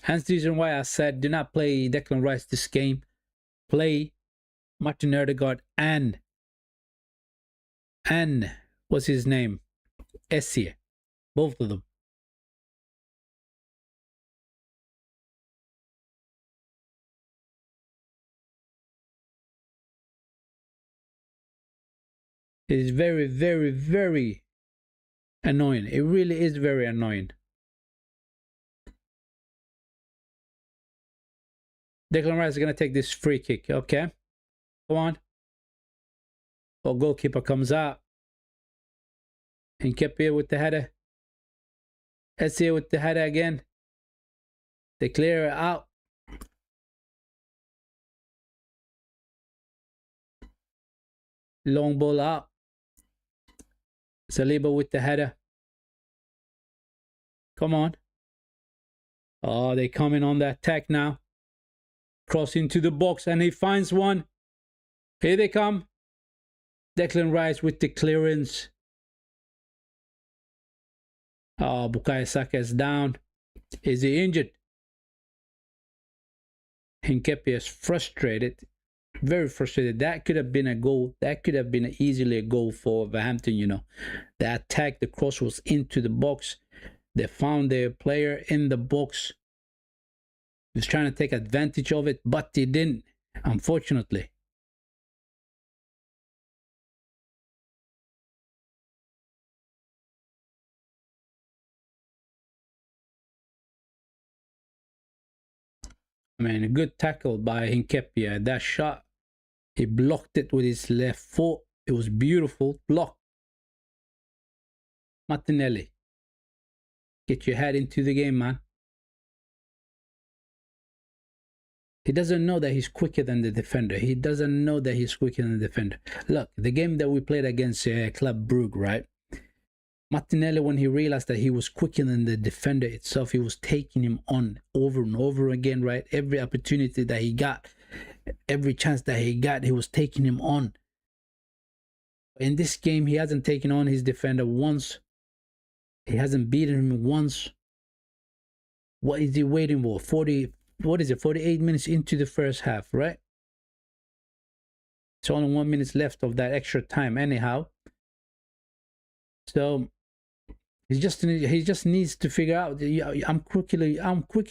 Hence the reason why I said do not play Declan Rice this game. Play Martin Odegaard and what's his name? Essie. Both of them. It is very, very, very annoying. It really is very annoying. Declan Rice is going to take this free kick. Okay. Go on. Oh, goalkeeper comes out. Nketiah with the header. Essie with the header again. They clear it out. Long ball out. Saliba with the header. Come on. Oh, they coming on the attack now. Cross into the box and he finds one. Here they come. Declan Rice with the clearance. Oh, Bukayo Saka is down. Is he injured? Nketiah is frustrated. Very frustrated. That could have been a goal. That could have been easily a goal for Wolverhampton, you know. The attack, the cross was into the box. They found their player in the box. He was trying to take advantage of it, but they didn't, unfortunately. I mean, a good tackle by Nketiah. That shot, he blocked it with his left foot. It was beautiful. Block. Martinelli. Get your head into the game, man. He doesn't know that he's quicker than the defender. He doesn't know that he's quicker than the defender. Look, the game that we played against Club Brugge, right? Martinelli, when he realized that he was quicker than the defender itself, he was taking him on over and over again, right? Every opportunity that he got, every chance that he got, he was taking him on. In this game, he hasn't taken on his defender once. He hasn't beaten him once. What is he waiting for? 48 minutes into the first half, right? It's only 1 minute left of that extra time anyhow. So he just needs to figure out, I'm quicker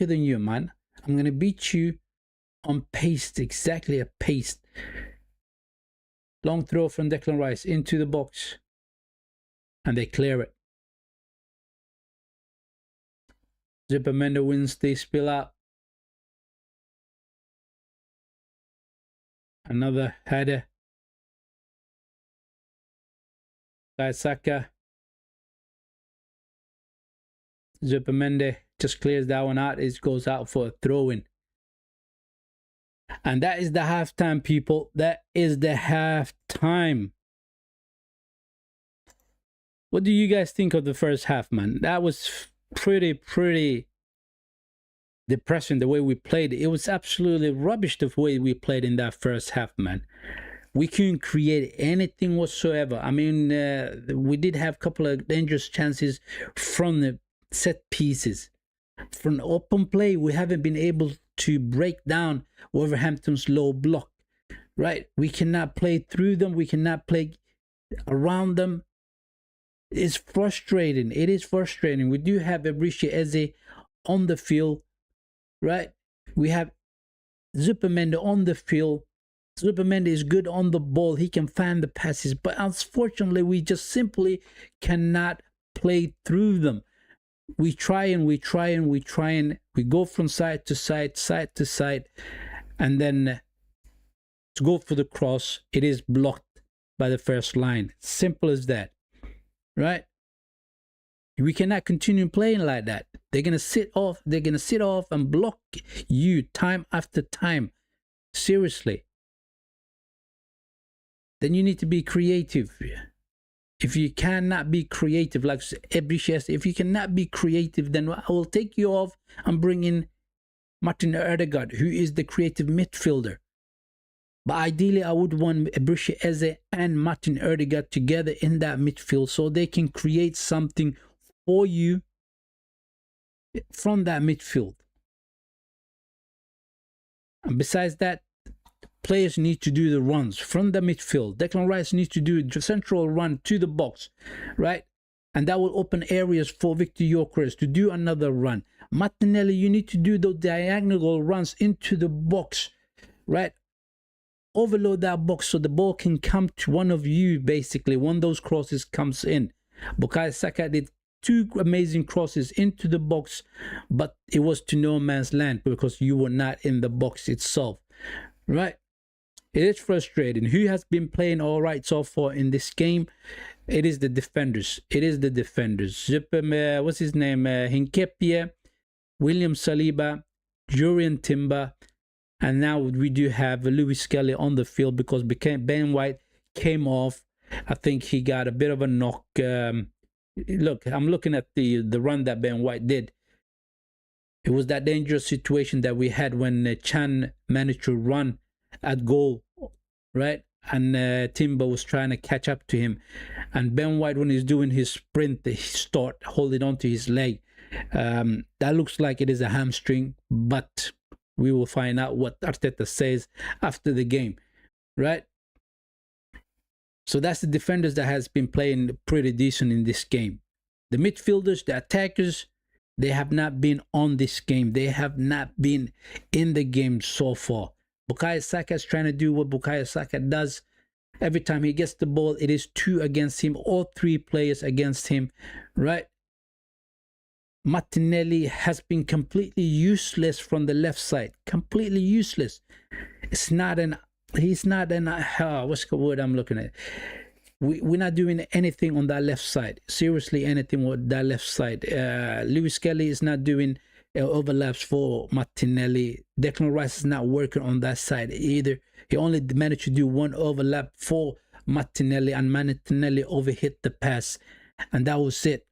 than you, man. I'm gonna beat you on pace, exactly a pace. Long throw from Declan Rice into the box, and they clear it. Zupermendi wins, they spill out. Another header. Saka. Zupermendi just clears that one out. It goes out for a throw-in. And that is the halftime, people. That is the halftime. What do you guys think of the first half, man? That was pretty depressing the way we played. It was absolutely rubbish the way we played in that first half, man. We couldn't create anything whatsoever. I mean, we did have a couple of dangerous chances from the set pieces. From open play, we haven't been able to break down Wolverhampton's low block, right? We cannot play through them. We cannot play around them. It's frustrating. It is frustrating. We do have Emirates Eze on the field, right? We have Zupermende on the field. Zupermende is good on the ball. He can find the passes, but unfortunately, we just simply cannot play through them. We try and we go from side to side, and then to go for the cross, it is blocked by the first line. Simple as that, right? We cannot continue playing like that. They're gonna sit off. They're gonna sit off and block you time after time. Seriously. Then you need to be creative. If you cannot be creative, like Emirates, if you cannot be creative, then I will take you off and bring in Martin Odegaard, who is the creative midfielder. But ideally, I would want Emirates Eze and Martin Odegaard together in that midfield so they can create something for you from that midfield. And besides that, players need to do the runs from the midfield. Declan Rice needs to do the central run to the box, right? And that will open areas for Victor Gyökeres to do another run. Martinelli, you need to do the diagonal runs into the box, right? Overload that box so the ball can come to one of you, basically, when those crosses comes in. Bukayo Saka did 2 amazing crosses into the box, but it was to no man's land because you were not in the box itself, right? It is frustrating. Who has been playing all right so far in this game? It is the defenders. It is the defenders. What's his name? Hinkepie, William Saliba, Jurriën Timber, and now we do have Lewis Kelly on the field because Ben White came off. I think he got a bit of a knock. Look, I'm looking at the run that Ben White did. It was that dangerous situation that we had when Chan managed to run at goal, right? And Timber was trying to catch up to him. And Ben White, when he's doing his sprint, he start holding on to his leg. That looks like it is a hamstring, but we will find out what Arteta says after the game, right? So that's the defenders that has been playing pretty decent in this game. The midfielders, the attackers, they have not been on this game. They have not been in the game so far. Bukayo Saka is trying to do what Bukayo Saka does. Every time he gets the ball, it is 2 against him, or 3 players against him, right? Martinelli has been completely useless from the left side. Completely useless. He's not an, what's the word I'm looking at? We're not doing anything on that left side. Seriously, anything with that left side. Lewis Kelly is not doing overlaps for Martinelli. Declan Rice is not working on that side either. He only managed to do 1 overlap for Martinelli, and Martinelli overhit the pass, and that was it.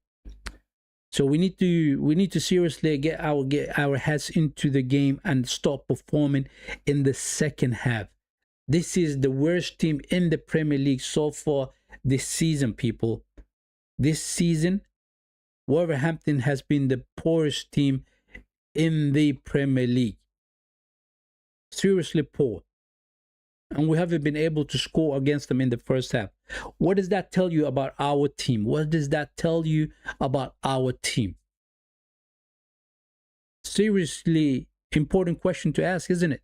So we need to seriously get our heads into the game and start performing in the second half. This is the worst team in the Premier League so far this season, people. This season, Wolverhampton has been the poorest team in the Premier League. Seriously poor. And we haven't been able to score against them in the first half. What does that tell you about our team? What does that tell you about our team? Seriously important question to ask, isn't it?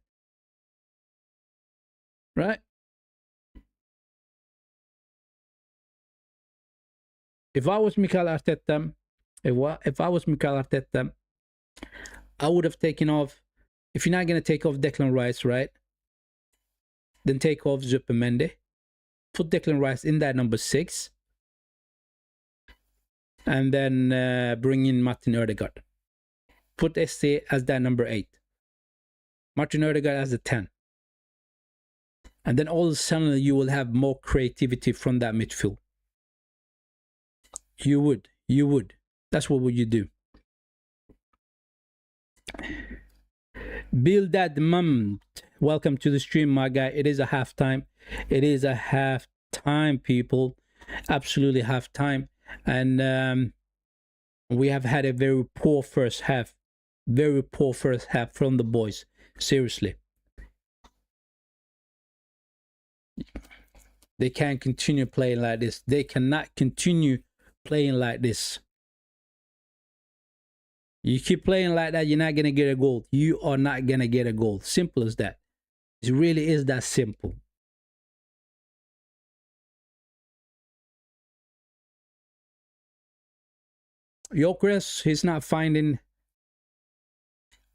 Right? If I was Mikel Arteta, I would have taken off. If you're not going to take off Declan Rice, right? Then take off Zupermende. Put Declan Rice in that number 6. And then bring in Martin Odegaard. Put SC as that number 8. Martin Odegaard as a 10. And then all of a sudden you will have more creativity from that midfield. You would. That's what would you do. Build that mum. Welcome to the stream, my guy. It is a halftime. It is a halftime, people. Absolutely halftime. And We have had a very poor first half. Very poor first half from the boys. Seriously. They can't continue playing like this. They cannot continue playing like this. You keep playing like that, you're not going to get a goal. You are not going to get a goal. Simple as that. It really is that simple. Gyökeres, he's not finding...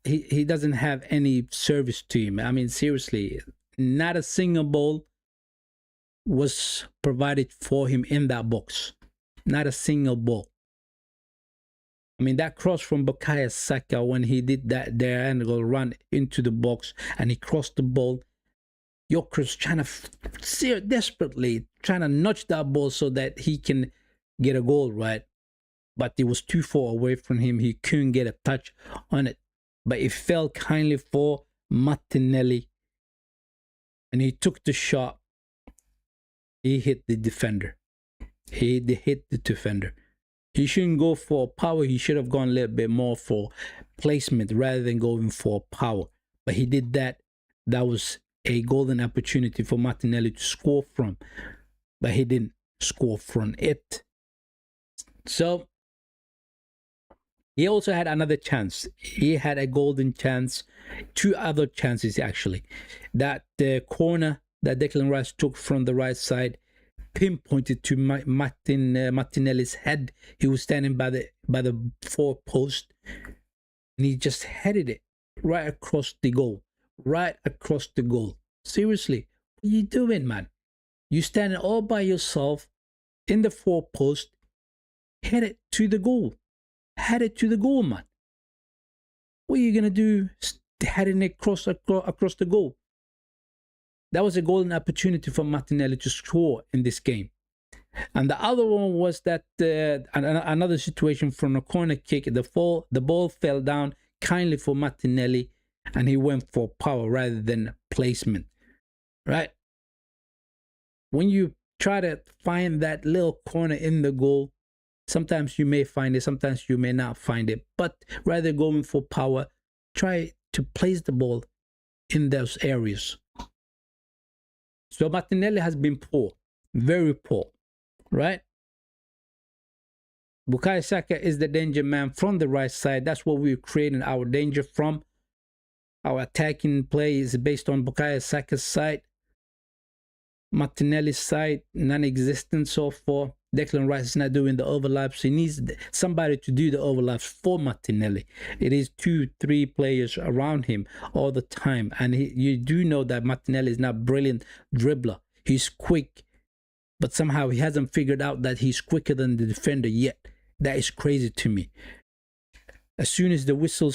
He doesn't have any service to him. I mean, seriously, not a single ball was provided for him in that box. Not a single ball. I mean, that cross from Bukayo Saka when he did that diagonal run into the box and he crossed the ball. Gyökeres trying to desperately trying to nudge that ball so that he can get a goal, right? But it was too far away from him. He couldn't get a touch on it. But it fell kindly for Martinelli. And he took the shot. He hit the defender. He hit the defender. He shouldn't go for power. He should have gone a little bit more for placement rather than going for power. But he did that. That was a golden opportunity for Martinelli to score from. But he didn't score from it. So he also had another chance. He had a golden chance. Two other chances, actually. That corner that Declan Rice took from the right side, pinpointed to Martinelli's head. He was standing by the four post, and he just headed it right across the goal. Right across the goal. Seriously, what are you doing, man? You standing all by yourself in the four post, head it to the goal. Head it to the goal, man. What are you gonna do heading it across the goal? That was a golden opportunity for Martinelli to score in this game. And the other one was that another situation from a corner kick. The ball fell down kindly for Martinelli, and he went for power rather than placement. Right? When you try to find that little corner in the goal, sometimes you may find it, sometimes you may not find it. But rather going for power, try to place the ball in those areas. So Martinelli has been poor, very poor, right? Bukayo Saka is the danger man from the right side. That's what we're creating our danger from. Our attacking play is based on Bukayo Saka's side. Martinelli's side, non-existent so far. Declan Rice is not doing the overlaps. He needs somebody to do the overlaps for Martinelli. It is 2-3 players around him all the time. And you do know that Martinelli is not a brilliant dribbler. He's quick. But somehow he hasn't figured out that he's quicker than the defender yet. That is crazy to me. As soon as the whistle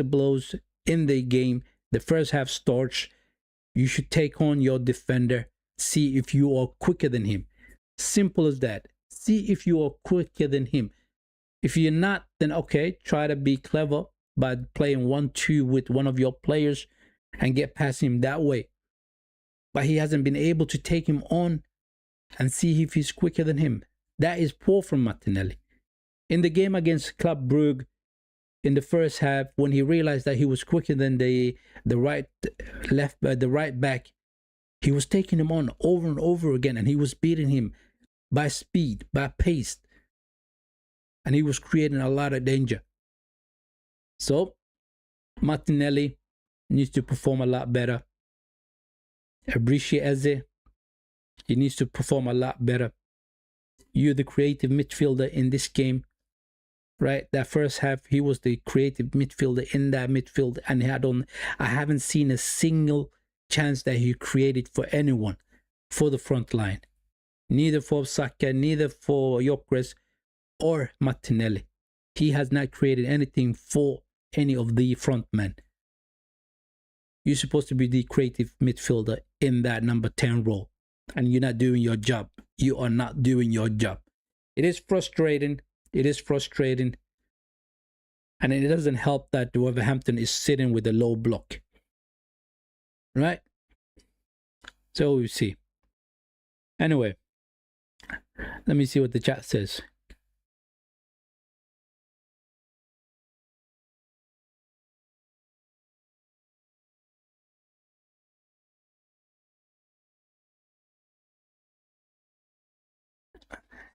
blows in the game, the first half starts, you should take on your defender. See if you are quicker than him. Simple as that. See if you are quicker than him. If you're not, then okay, try to be clever by playing 1-2 with one of your players and get past him that way. But he hasn't been able to take him on and see if he's quicker than him. That is poor from Martinelli. In the game against Club Brugge, in the first half, when he realized that he was quicker than the right back, he was taking him on over and over again, and he was beating him by speed, by pace, and he was creating a lot of danger. So Martinelli needs to perform a lot better. Eberechi Eze, he needs to perform a lot better. You're the creative midfielder in this game, right? That first half, he was the creative midfielder in that midfield, and I haven't seen a single chance that he created for anyone for the front line. Neither for Saka, neither for Gyökeres or Martinelli. He has not created anything for any of the front men. You're supposed to be the creative midfielder in that number 10 role, and you're not doing your job. You are not doing your job. It is frustrating. It is frustrating. And it doesn't help that Wolverhampton is sitting with a low block. Right? So we see. Anyway, let me see what the chat says.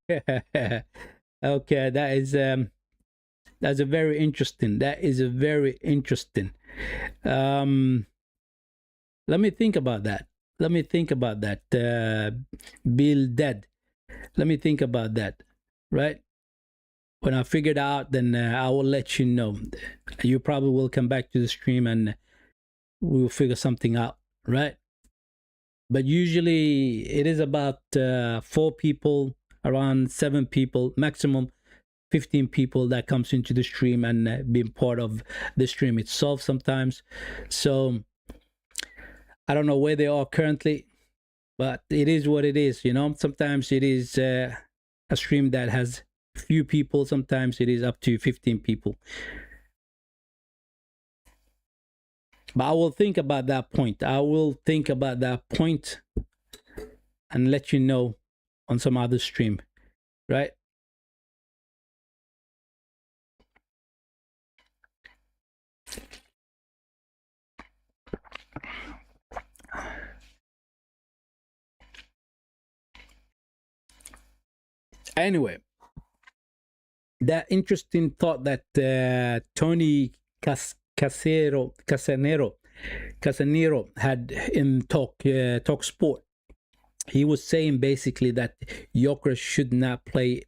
Okay, that's a very interesting. That is a very interesting. Um, let me think about that. Let me think about that. Bill dead. Let me think about that. Right. When I figure it out, then I will let you know. You probably will come back to the stream and we'll figure something out. Right. But usually it is about 4 people, around 7 people, maximum 15 people that comes into the stream and being part of the stream itself sometimes. So I don't know where they are currently, but it is what it is. Sometimes it is a stream that has few people, sometimes it is up to 15 people. But I will think about that point. I will think about that point and let you know on some other stream, right? Anyway, that interesting thought that Tony Casanero had in Talk Sport. He was saying basically that Gyökeres should not play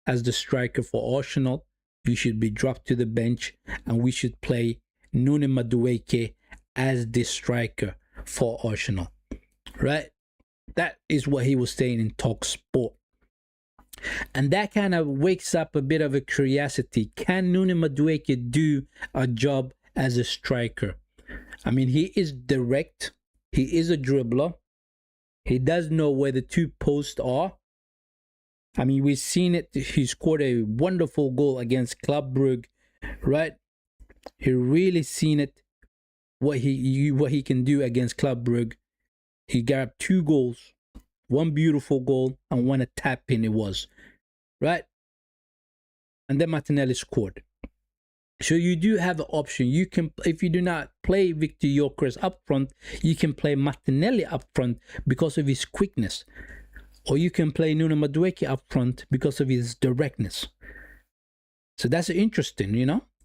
as the striker for Arsenal. He should be dropped to the bench, and we should play Nune Madueke as the striker for Arsenal. Right? That is what he was saying in Talk Sport. And that kind of wakes up a bit of a curiosity. Can Nune Madueke do a job as a striker? I mean, he is direct. He is a dribbler. He does know where the two posts are. I mean, we've seen it. He scored a wonderful goal against Club Brugge, right? He really seen it, what he can do against Club Brugge. He got 2 goals, 1 beautiful goal and 1 a tap in it was, right? And then Martinelli scored. So you do have an option. You can, if you do not play Victor Gyökeres up front, you can play Martinelli up front because of his quickness. Or you can play Nuno Madueke up front because of his directness. So that's interesting,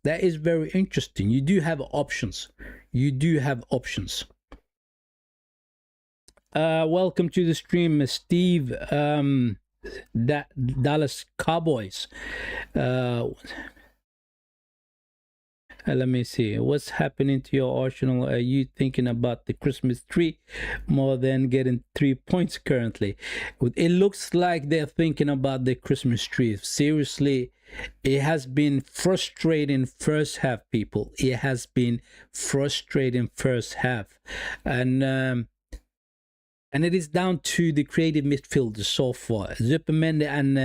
That is very interesting. You do have options. You do have options. Welcome to the stream, Steve. Dallas Cowboys. Let me see. What's happening to your Arsenal? Are you thinking about the Christmas tree more than getting 3 points currently? It looks like they're thinking about the Christmas tree. Seriously, it has been frustrating first half, people. It has been frustrating first half. And it is down to the creative midfielders so far. Zupermende and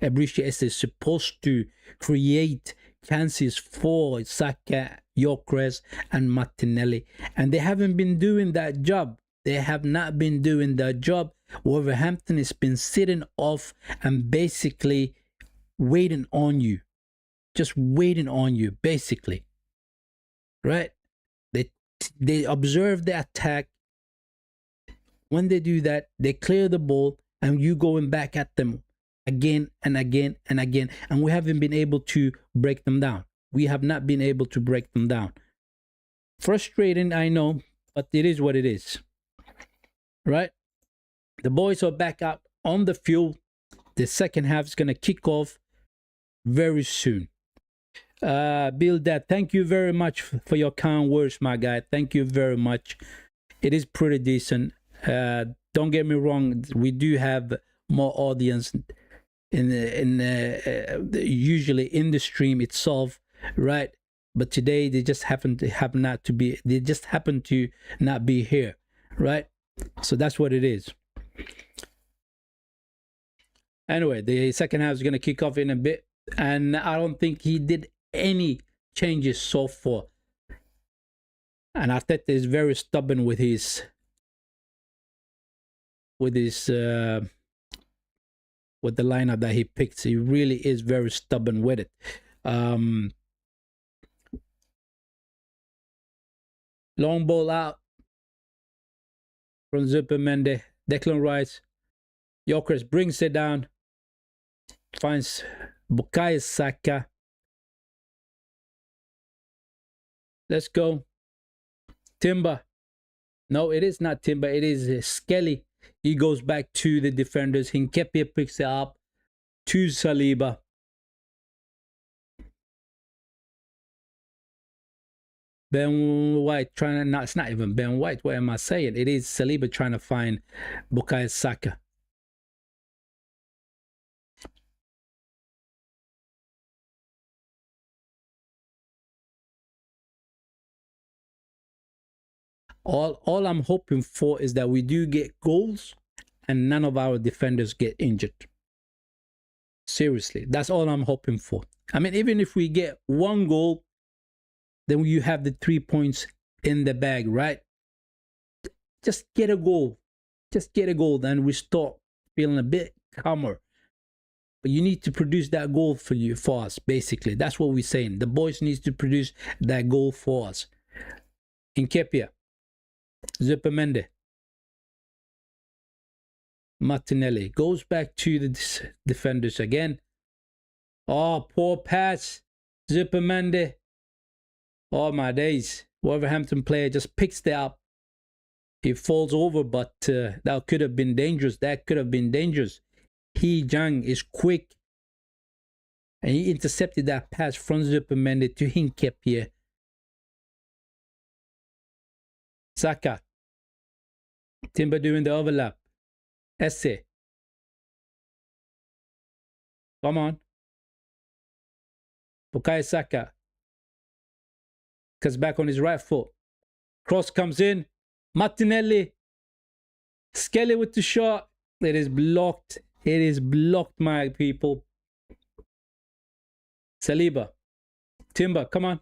Ebriche is supposed to create chances for Saka, Gyökeres, and Martinelli, and they haven't been doing that job. They have not been doing that job. Wolverhampton has been sitting off and basically waiting on you, just waiting on you, basically. Right? They observe the attack. When they do that, they clear the ball, and you going back at them again and again and again, and we haven't been able to break them down. We have not been able to break them down. Frustrating, I know, but it is what it is. Right? The boys are back out on the field. The second half is going to kick off very soon. Bill, Dad, thank you very much for your kind words, my guy. Thank you very much. It is pretty decent. Don't get me wrong, we do have more audience usually in the stream itself, right? But today they just happen to not be here, right? So that's what it is. Anyway, the second half is going to kick off in a bit, and I don't think he did any changes so far. And Arteta is very stubborn with his with the lineup that he picks. He really is very stubborn with it. Long ball out from Zupermende. Declan Rice. Gyökeres brings it down. finds Bukayo Saka. Let's go. Timber. No, it is not Timber. It is Skelly. He goes back to the defenders. Hinkepia picks it up to Saliba. Ben White trying to, no, it's not even Ben White. What am I saying? It is Saliba trying to find Bukayo Saka. All I'm hoping for is that we do get goals and none of our defenders get injured. Seriously, that's all I'm hoping for. I mean, even if we get one goal, then you have the 3 points in the bag, right? Just get a goal. Just get a goal, then we start feeling a bit calmer. But you need to produce that goal for us, basically. That's what we're saying. The boys need to produce that goal for us. Nkepia. Zupermende. Martinelli goes back to the defenders again. Oh, poor pass. Zupermende. Oh my days. Wolverhampton player just picks it up. He falls over, but that could have been dangerous. That could have been dangerous. He Jang is quick. And he intercepted that pass from Zupermende to Hinkepia. Saka. Timber doing the overlap. Esse. Come on. Bukayo Saka. Cuts back on his right foot. Cross comes in. Martinelli. Skelly with the shot. It is blocked. It is blocked, my people. Saliba. Timber, come on.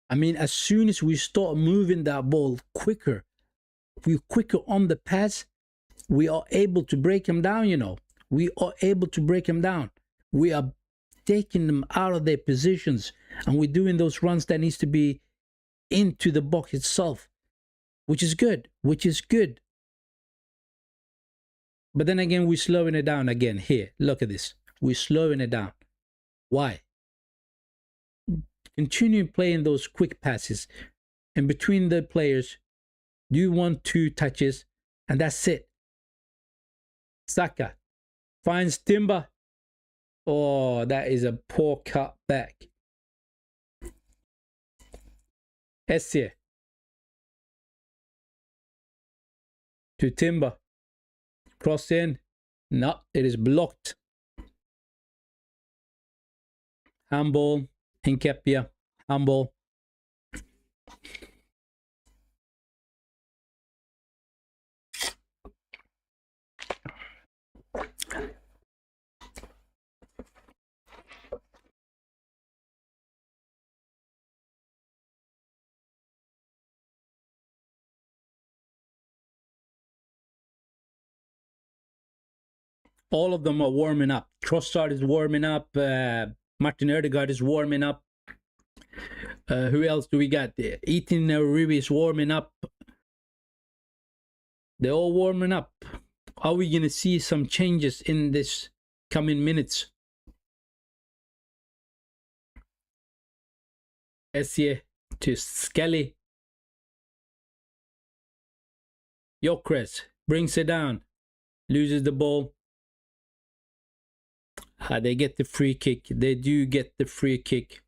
I mean, as soon as we start moving that ball quicker, we're quicker on the pass, we are able to break him down, you know. We are able to break him down. We are taking them out of their positions, and we're doing those runs that needs to be into the box itself, which is good, But then again, we're slowing it down again here. Look at this. We're slowing it down. Why? Continue playing those quick passes. And between the players, do 1-2 touches, and that's it. Saka finds Timber. Oh, that is a poor cut back. Esse to Timber. Cross in. No, it is blocked. Handball. Hinkepia. Handball. All of them are warming up. Trossard is warming up. Martin Odegaard is warming up. Who else do we got there? Ethan Ruby is warming up. They're all warming up. Are we going to see some changes in this coming minutes? Esse to Skelly. Gyökeres brings it down. Loses the ball. They get the free kick. They do get the free kick.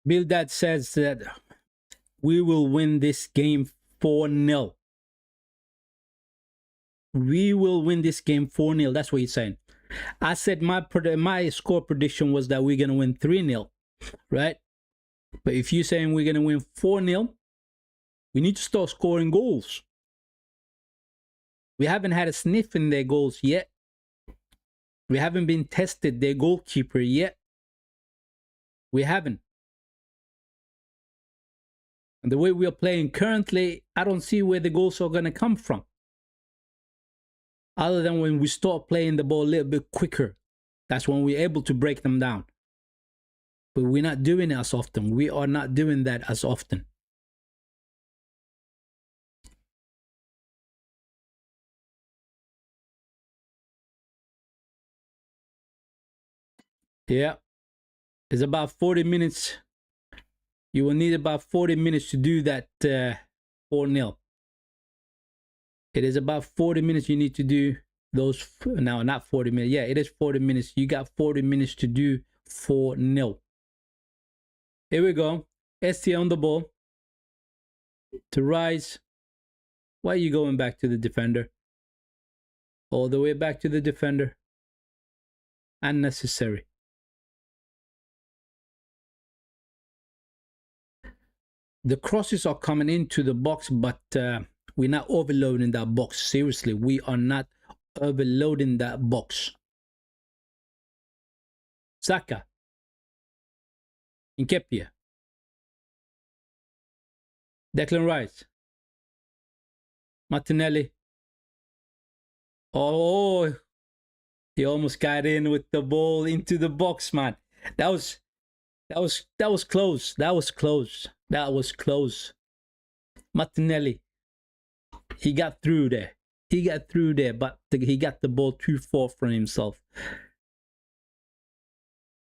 Bill Dad says that we will win this game 4-0. We will win this game 4-0. That's what he's saying. I said my score prediction was that we're going to win 3-0, right? But if you're saying we're going to win 4-0, we need to start scoring goals. We haven't had a sniff in their goals yet. We haven't been tested their goalkeeper yet. We haven't. And the way we are playing currently, I don't see where the goals are going to come from. Other than when we start playing the ball a little bit quicker. That's when we're able to break them down. But we're not doing it as often. We are not doing that as often. Yeah. It's about 40 minutes. You will need about 40 minutes to do that 4-0. It is about 40 minutes you need to do those. No, not 40 minutes. Yeah, it is 40 minutes. You got 40 minutes to do 4-0. Here we go. ST on the ball. To Rise. Why are you going back to the defender? All the way back to the defender. Unnecessary. The crosses are coming into the box, but we're not overloading that box. Seriously, we are not overloading that box. Saka. Nketiah. Declan Rice. Martinelli. Oh, he almost got in with the ball into the box, man. That was close. That was close. That was close. Martinelli. He got through there. He got through there, but he got the ball too far from himself.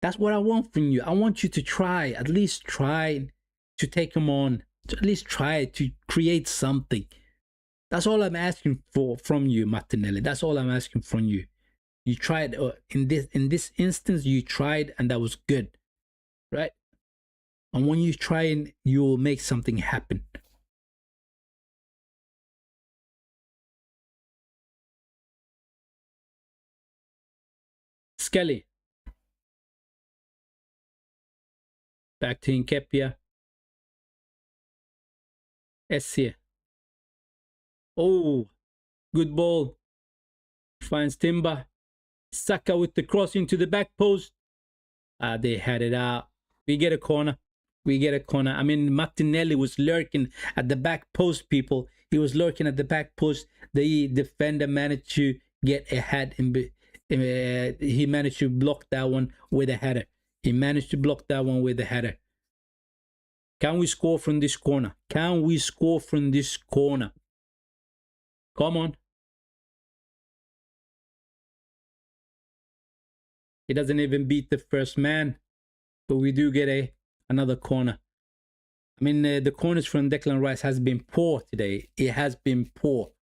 That's what I want from you. I want you to try, at least try to take him on. At least try to create something. That's all I'm asking for from you, Martinelli. That's all I'm asking from you. You tried in this instance. You tried, and that was good, right? And when you try, and you will make something happen. Skelly. Back to Nketiah. Essie. Oh, good ball. Finds Timber. Saka with the cross into the back post. They had it out. We get a corner. We get a corner. I mean, Martinelli was lurking at the back post, people. He was lurking at the back post. The defender managed to get a head. He managed to block that one with a header. He managed to block that one with a header. Can we score from this corner? Can we score from this corner? Come on. He doesn't even beat the first man. But we do get another corner. I mean, the corners from Declan Rice has been poor today. It has been poor.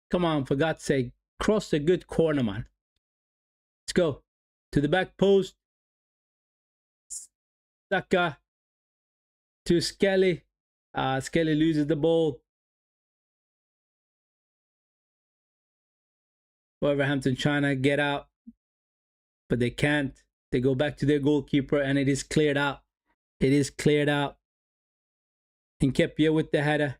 Come on, for God's sake. Cross a good corner, man. Let's go. To the back post. Saka. To Skelly. Skelly loses the ball. Wolverhampton trying to get out. But they can't. They go back to their goalkeeper and it is cleared out. It is cleared out. Nketiah with the header.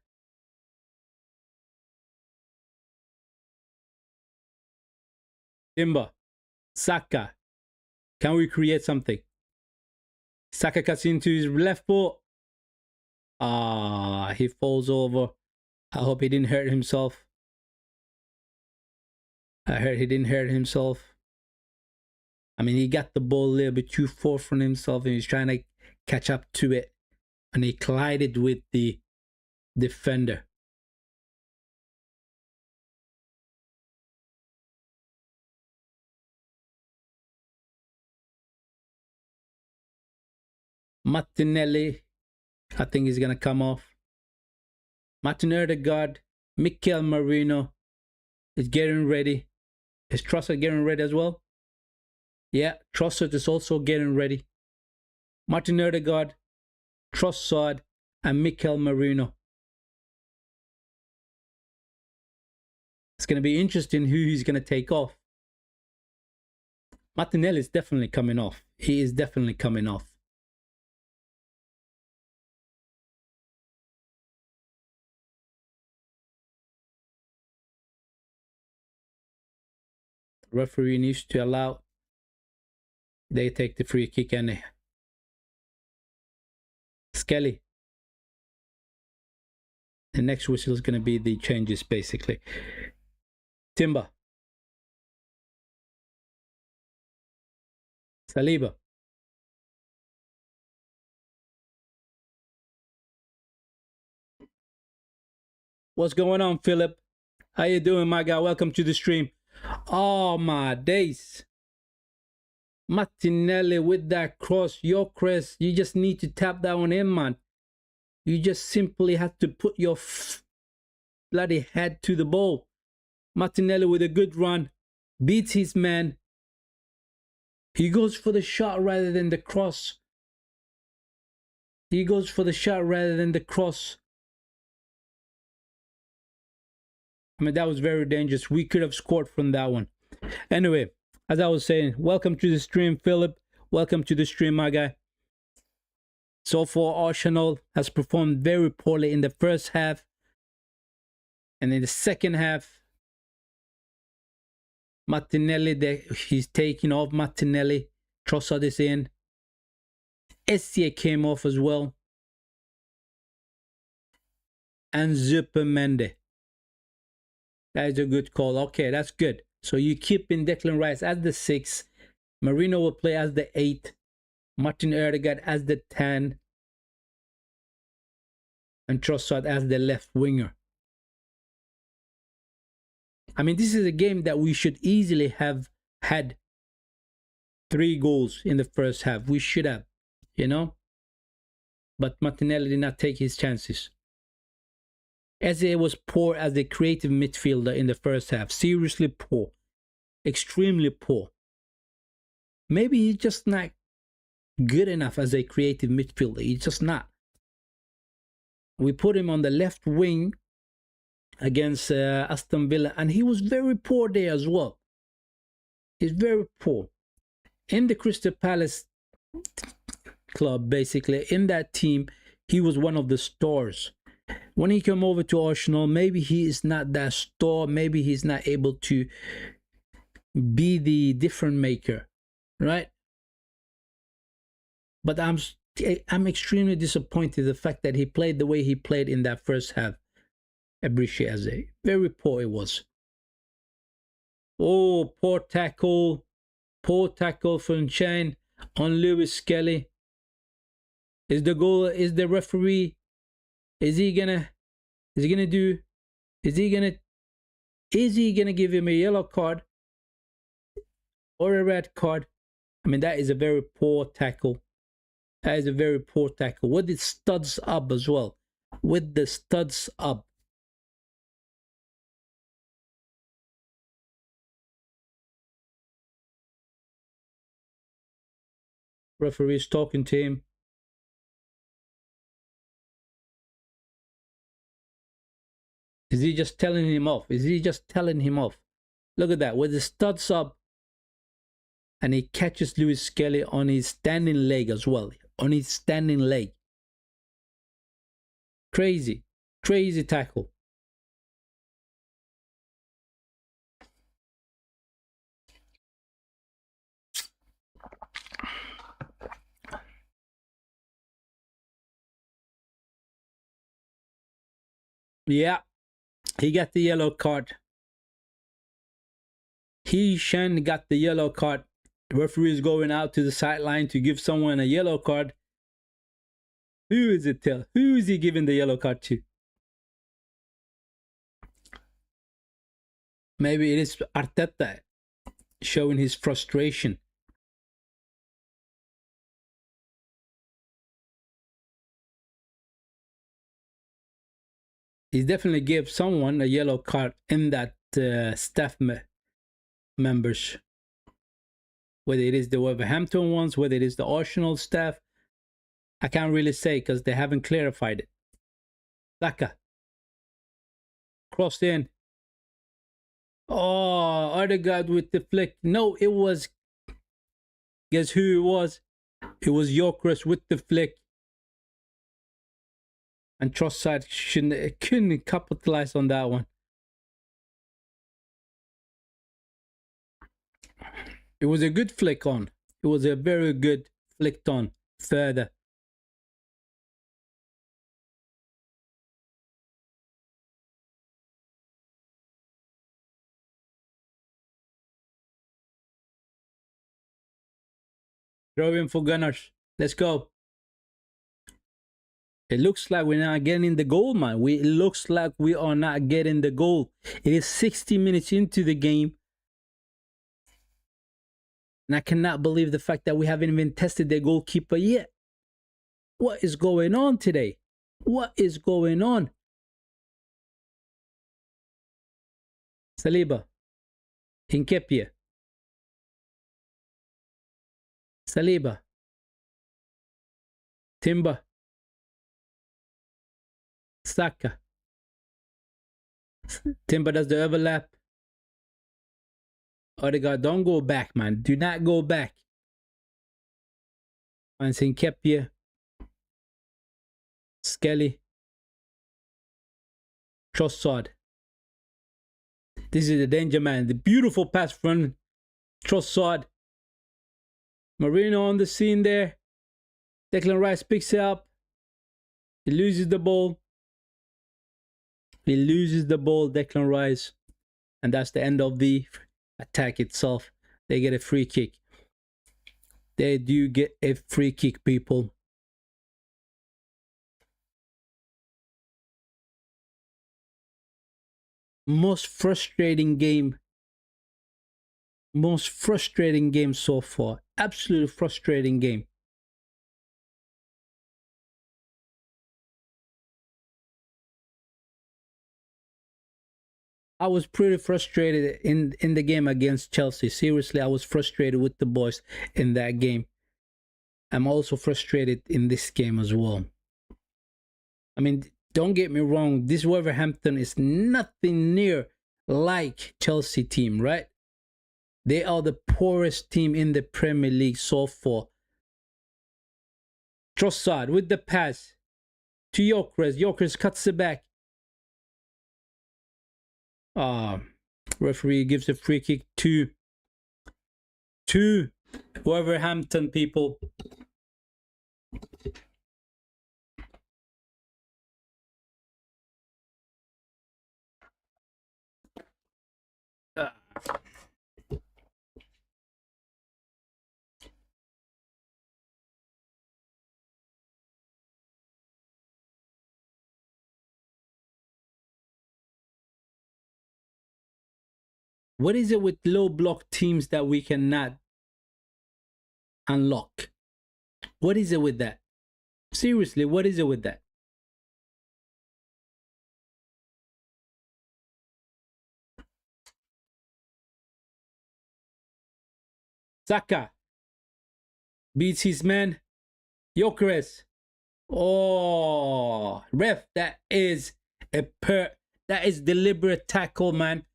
Timber. Saka. Can we create something? Saka cuts into his left foot. He falls over. I hope he didn't hurt himself. I heard he didn't hurt himself. I mean, he got the ball a little bit too far from himself and he's trying to catch up to it. And he collided with the defender. Martinelli, I think he's going to come off. Martin Odegaard, Mikel Merino is getting ready. Is Trossard getting ready as well? Yeah, Trossard is also getting ready. Martin Odegaard, Trossard, and Mikel Merino. It's going to be interesting who he's going to take off. Martinelli is definitely coming off. He is definitely coming off. The referee needs to allow. They take the free kick and Skelly. The next whistle is going to be the changes, basically. Timber. Saliba. What's going on, Philip? How you doing, my guy? Welcome to the stream. Oh, my days. Martinelli with that cross. Your cross. You just need to tap that one in, man. You just simply have to put your bloody head to the ball. Martinelli with a good run. Beats his man. He goes for the shot rather than the cross. He goes for the shot rather than the cross. I mean, that was very dangerous. We could have scored from that one. Anyway, as I was saying, welcome to the stream, Philip. Welcome to the stream, my guy. So far, Arsenal has performed very poorly in the first half. And in the second half, Martinelli, he's taking off Martinelli. Trossard is in. Essie came off as well. And Zupermende. That is a good call. Okay, that's good. So you keep in Declan Rice as the 6. Marino will play as the 8. Martin Odegaard as the 10. And Trossard as the left winger. I mean, this is a game that we should easily have had 3 goals in the first half. We should have, you know. But Martinelli did not take his chances. Eze was poor as a creative midfielder in the first half. Seriously poor. Extremely poor. Maybe he's just not good enough as a creative midfielder. He's just not. We put him on the left wing against Aston Villa, and he was very poor there as well. He's very poor. In the Crystal Palace club, basically, in that team, he was one of the stars. When he came over to Arsenal, maybe he is not that star. Maybe he's not able to be the difference maker, right? But I'm extremely disappointed the fact that he played the way he played in that first half. Ebriche, very poor it was. Oh, poor tackle from Chan on Lewis Skelly. Is the referee? Is he gonna give him a yellow card or a red card? I mean, that is a very poor tackle. That is a very poor tackle. With the studs up as well. With the studs up. Referee's talking to him. Is he just telling him off? Is he just telling him off? Look at that. With the studs up. And he catches Lewis Skelly on his standing leg as well. On his standing leg. Crazy. Crazy tackle. Yeah. He got the yellow card. Shan got the yellow card. The referee is going out to the sideline to give someone a yellow card. Who is it? Who is he giving the yellow card to? Maybe it is Arteta showing his frustration. He definitely gave someone a yellow card in that staff members. Whether it is the Wolverhampton ones, whether it is the Arsenal staff, I can't really say because they haven't clarified it. Saka. Crossed in. Oh, Odegaard with the flick. No, it was. Guess who it was? It was Gyökeres with the flick. And Trossard couldn't capitalize on that one. It was a good flick on. It was a very good flicked on further. Throw in for Gunners. Let's go. It looks like we're not getting the goal, man. It looks like we are not getting the goal. It is 60 minutes into the game. And I cannot believe the fact that we haven't even tested the goalkeeper yet. What is going on today? What is going on? Saliba. Hinkepie. Saliba. Timber. Saka. Timber does the overlap. Odegaard, don't go back, man. Do not go back. And Hinkepie. Skelly. Trossard. This is the danger man. The beautiful pass from Trossard. Marino on the scene there. Declan Rice picks it up. He loses the ball. He loses the ball, Declan Rice. And that's the end of the attack itself. They get a free kick. They do get a free kick, people. Most frustrating game. Most frustrating game so far. Absolutely frustrating game. I was pretty frustrated in the game against Chelsea. Seriously, I was frustrated with the boys in that game. I'm also frustrated in this game as well. I mean, don't get me wrong. This Wolverhampton is nothing near like Chelsea team, right? They are the poorest team in the Premier League so far. Trossard with the pass to Gyökeres. Gyökeres cuts it back. Referee gives a free kick to Wolverhampton, people. What is it with low block teams that we cannot unlock? What is it with that? Seriously, what is it with that? Saka beats his man. Gyökeres. Oh, ref, that is deliberate tackle, man.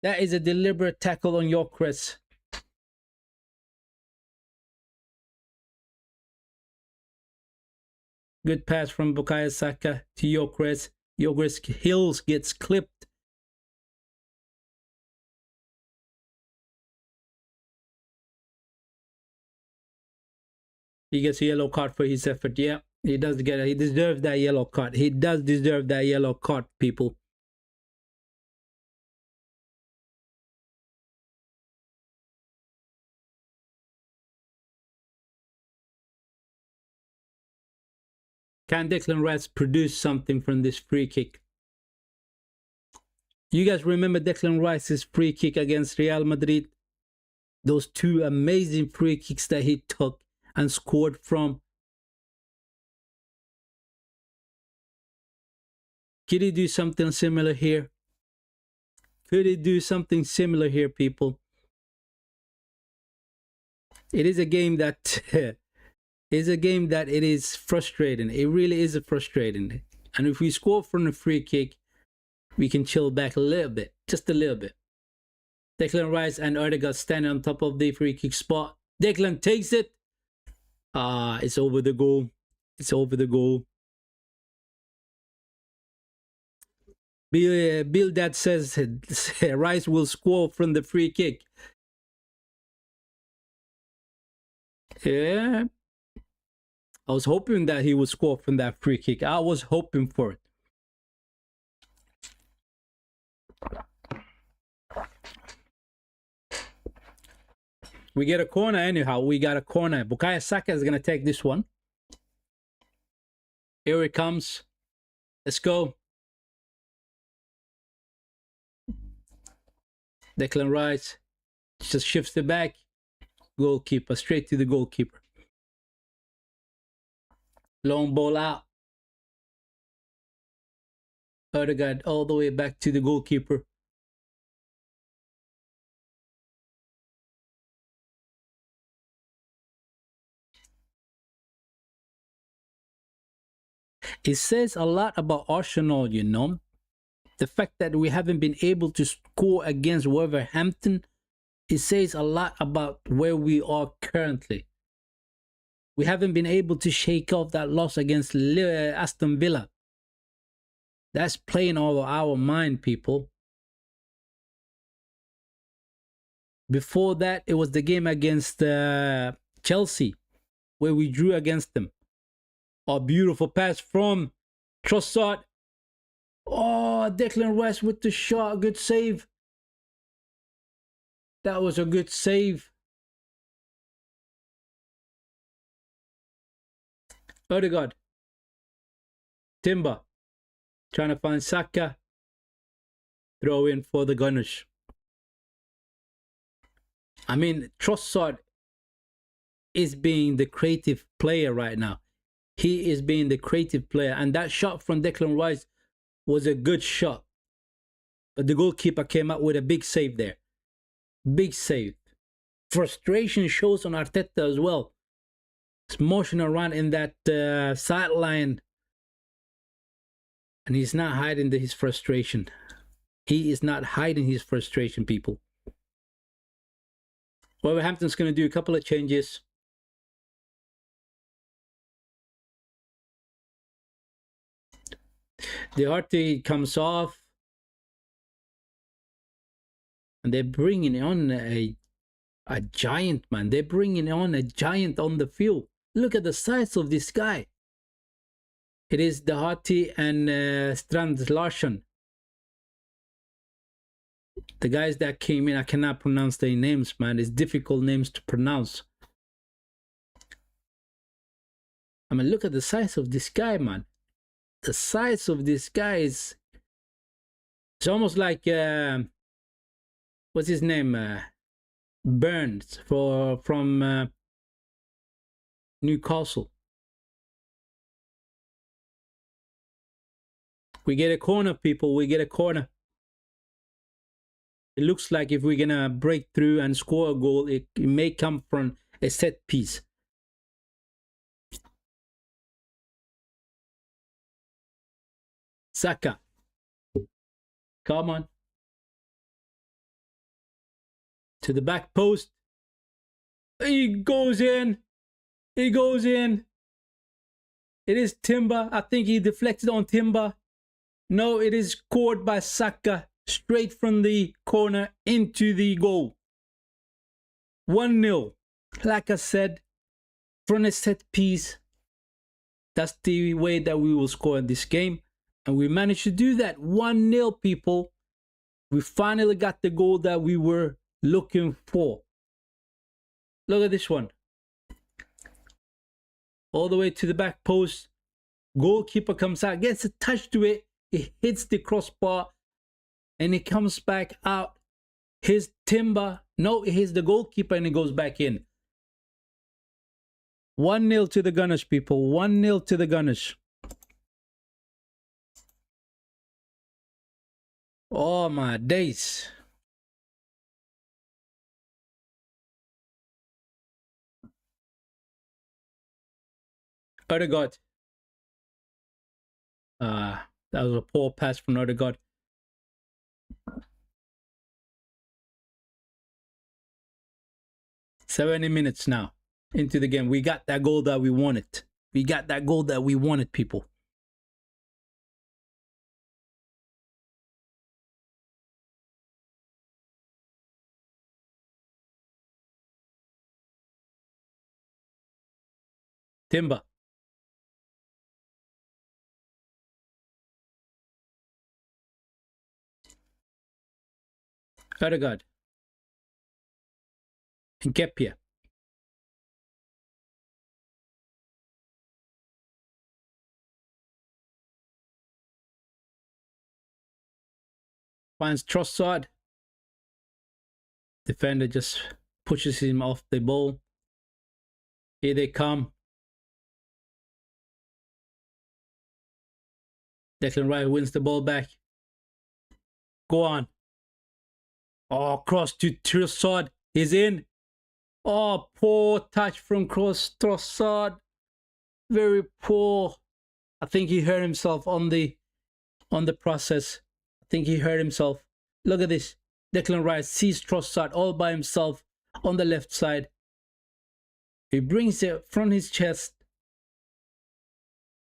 That is a deliberate tackle on Gyökeres. Good pass from Bukayo Saka to Gyökeres. Gyökeres Hills gets clipped. He gets a yellow card for his effort. Yeah, he does get it. He deserves that yellow card. He does deserve that yellow card, people. Can Declan Rice produce something from this free kick? You guys remember Declan Rice's free kick against Real Madrid? Those two amazing free kicks that he took and scored from. Could he do something similar here? Could he do something similar here, people? It is a game that it is frustrating. It really is frustrating. And if we score from a free kick, we can chill back a little bit, just a little bit. Declan Rice and Odegaard standing on top of the free kick spot. Declan takes it. It's over the goal. It's over the goal. Bill that says Rice will score from the free kick. Yeah. I was hoping that he would score from that free kick. I was hoping for it. We get a corner anyhow. We got a corner. Bukayo Saka is going to take this one. Here it comes. Let's go. Declan Rice just shifts it back. Goalkeeper, straight to the goalkeeper. Long ball out. Odegaard all the way back to the goalkeeper. It says a lot about Arsenal, you know. The fact that we haven't been able to score against Wolverhampton, it says a lot about where we are currently. We haven't been able to shake off that loss against Aston Villa. That's playing over our mind, people. Before that, it was the game against Chelsea, where we drew against them. A beautiful pass from Trossard. Oh, Declan Rice with the shot. Good save. That was a good save. Odegaard. Timber. Trying to find Saka. Throw in for the Gunners. I mean, Trossard is being the creative player right now. He is being the creative player. And that shot from Declan Rice was a good shot. But the goalkeeper came up with a big save there. Big save. Frustration shows on Arteta as well. He's motioning around in that sideline. And he's not hiding his frustration. He is not hiding his frustration, people. Wolverhampton's going to do a couple of changes. The Doherty comes off. And they're bringing on a giant, man. They're bringing on a giant on the field. Look at the size of this guy. It is the Doherty and Strand Larsson. The guys that came in, I cannot pronounce their names, man. It's difficult names to pronounce. I mean, look at the size of this guy, man. The size of this guy is... It's almost like... what's his name? Burns from Newcastle. We get a corner, people. We get a corner. It looks like if we're gonna break through and score a goal, it may come from a set piece. Saka. Come on. To the back post. He goes in. He goes in. It is Timber. I think he deflected on Timber. No, it is scored by Saka. Straight from the corner into the goal. 1-0. Like I said, from a set piece, that's the way that we will score in this game. And we managed to do that. 1-0, people. We finally got the goal that we were looking for. Look at this one. All the way to the back post. Goalkeeper comes out, gets a touch to it. It hits the crossbar. And it comes back out. His Timber. No, it hits the goalkeeper and it goes back in. 1-0 to the Gunners, people. 1-0 to the Gunners. Oh, my days. Odegaard. That was a poor pass from Odegaard. 70 minutes now into the game. We got that goal that we wanted. We got that goal that we wanted, people. Timber. Odegaard. Nkepia. Finds Trossard. Defender just pushes him off the ball. Here they come. Declan Rice wins the ball back. Go on. Oh, cross to Trossard. He's in. Oh, poor touch from Trossard. Very poor. I think he hurt himself on the process. I think he hurt himself. Look at this. Declan Rice sees Trossard all by himself on the left side. He brings it from his chest,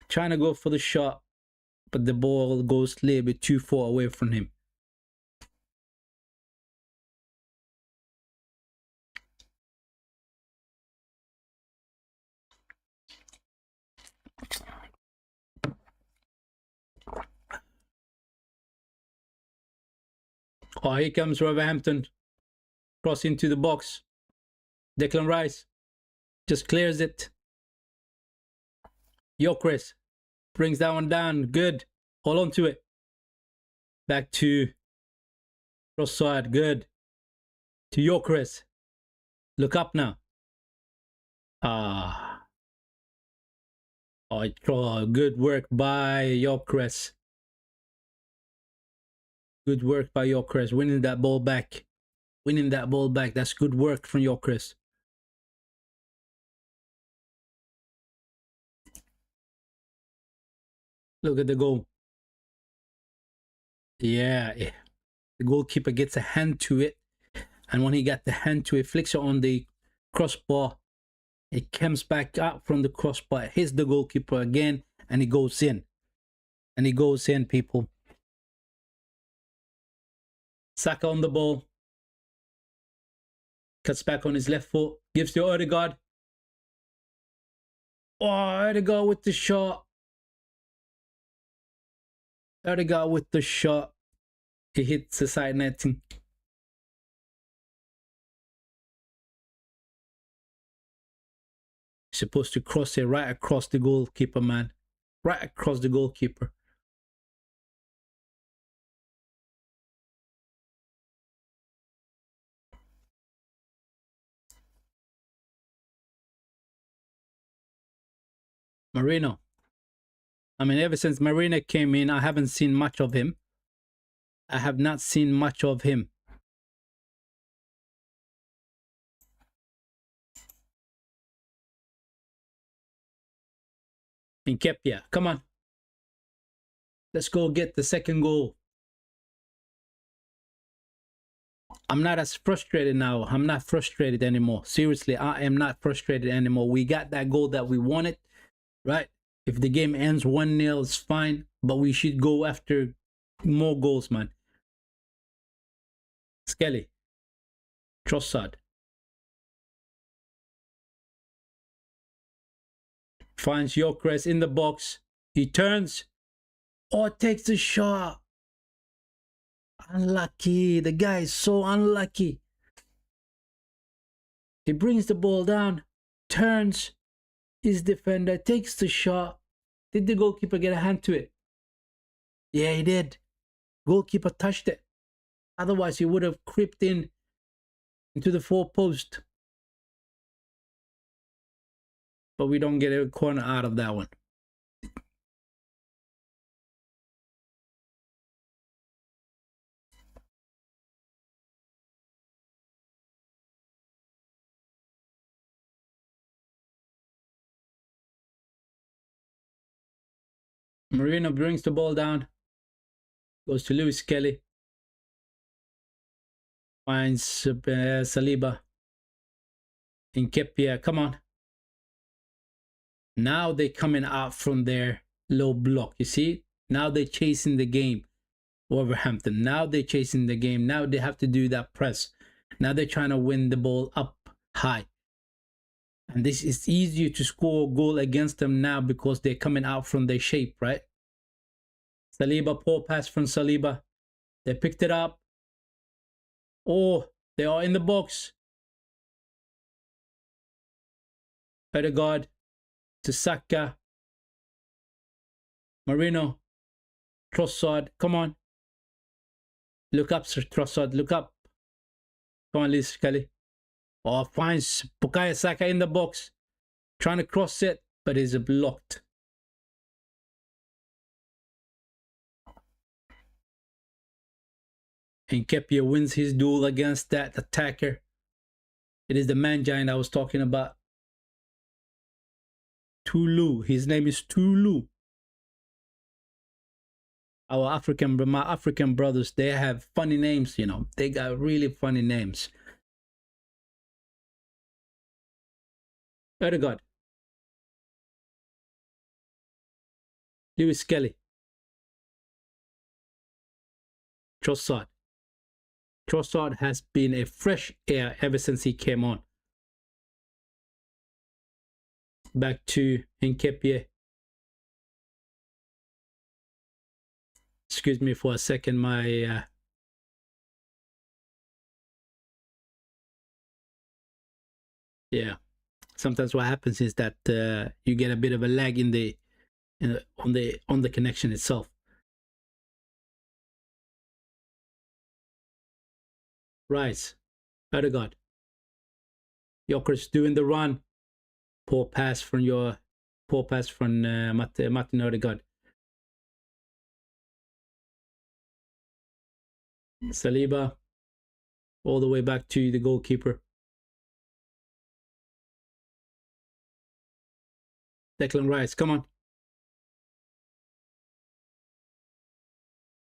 trying to go for the shot, but the ball goes a little bit too far away from him. Oh, here comes Wolverhampton. Cross into the box. Declan Rice just clears it. Gyökeres brings that one down. Good. Hold on to it. Back to Trossard. Good. To Gyökeres. Look up now. Oh, good work by Gyökeres. Good work by Gyökeres, winning that ball back. Winning that ball back. That's good work from Gyökeres. Look at the goal. Yeah. The goalkeeper gets a hand to it. And when he got the hand to it, flicks it on the crossbar. It comes back out from the crossbar, hits the goalkeeper again, and he goes in. And he goes in, people. Saka on the ball. Cuts back on his left foot. Gives to Odegaard. Oh, Odegaard with the shot. Odegaard with the shot. He hits the side netting. Supposed to cross it right across the goalkeeper, man. Right across the goalkeeper. Marino. I mean, ever since Marino came in, I haven't seen much of him. I have not seen much of him. Nkepia, come on. Let's go get the second goal. I'm not as frustrated now. I'm not frustrated anymore. Seriously, I am not frustrated anymore. We got that goal that we wanted, right? If the game ends 1-0, it's fine. But we should go after more goals, man. Skelly. Trossard. Finds Gyökeres in the box. He turns. Oh, takes the shot. Unlucky. The guy is so unlucky. He brings the ball down. Turns. His defender takes the shot. Did the goalkeeper get a hand to it? Yeah, he did. Goalkeeper touched it. Otherwise, he would have crept in into the 4 post. But we don't get a corner out of that one. Marino brings the ball down. Goes to Lewis Kelly. Finds Saliba. Nketiah, come on. Now they're coming out from their low block. You see? Now they're chasing the game. Wolverhampton. Now they're chasing the game. Now they have to do that press. Now they're trying to win the ball up high. And this is easier to score a goal against them now because they're coming out from their shape, right? Saliba, poor pass from Saliba. They picked it up. Oh, they are in the box. Odegaard to Saka. Marino. Trossard, come on. Look up, Sir Trossard, look up. Come on, Liz Kelly. Oh, finds Bukayo Saka in the box. Trying to cross it, but is blocked. Nketiah wins his duel against that attacker. It is the man giant I was talking about. Tulu. His name is Tulu. My African brothers, they have funny names, you know. They got really funny names. Odegaard. Lewis Kelly. Trossard. Trossard has been a fresh air ever since he came on. Back to Nketiah. Excuse me for a second, my yeah. Sometimes what happens is that you get a bit of a lag in the on the connection itself. Rice, Odegaard. Joker's doing the run. Poor pass from Martin Odegaard. Saliba, all the way back to the goalkeeper. Declan Rice, come on.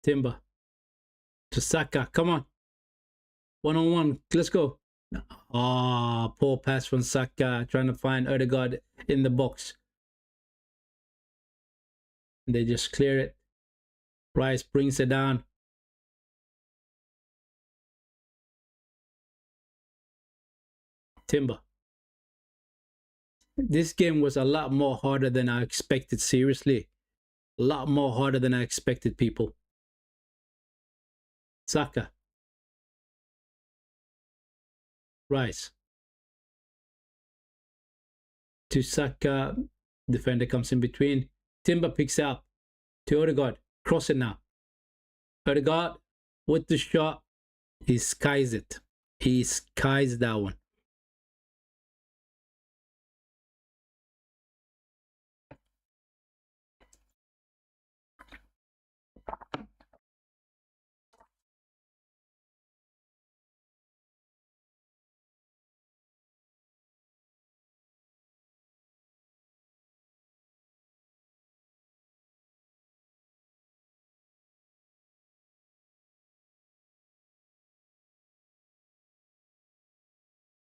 Timber to Saka, come on. One-on-one, let's go. Oh, poor pass from Saka, trying to find Odegaard in the box. They just clear it. Rice brings it down. Timber. This game was a lot more harder than I expected, seriously. A lot more harder than I expected, people. Saka. Rice. To Saka. Defender comes in between. Timber picks up. To Odegaard. Cross it now. Odegaard with the shot. He skies it. He skies that one.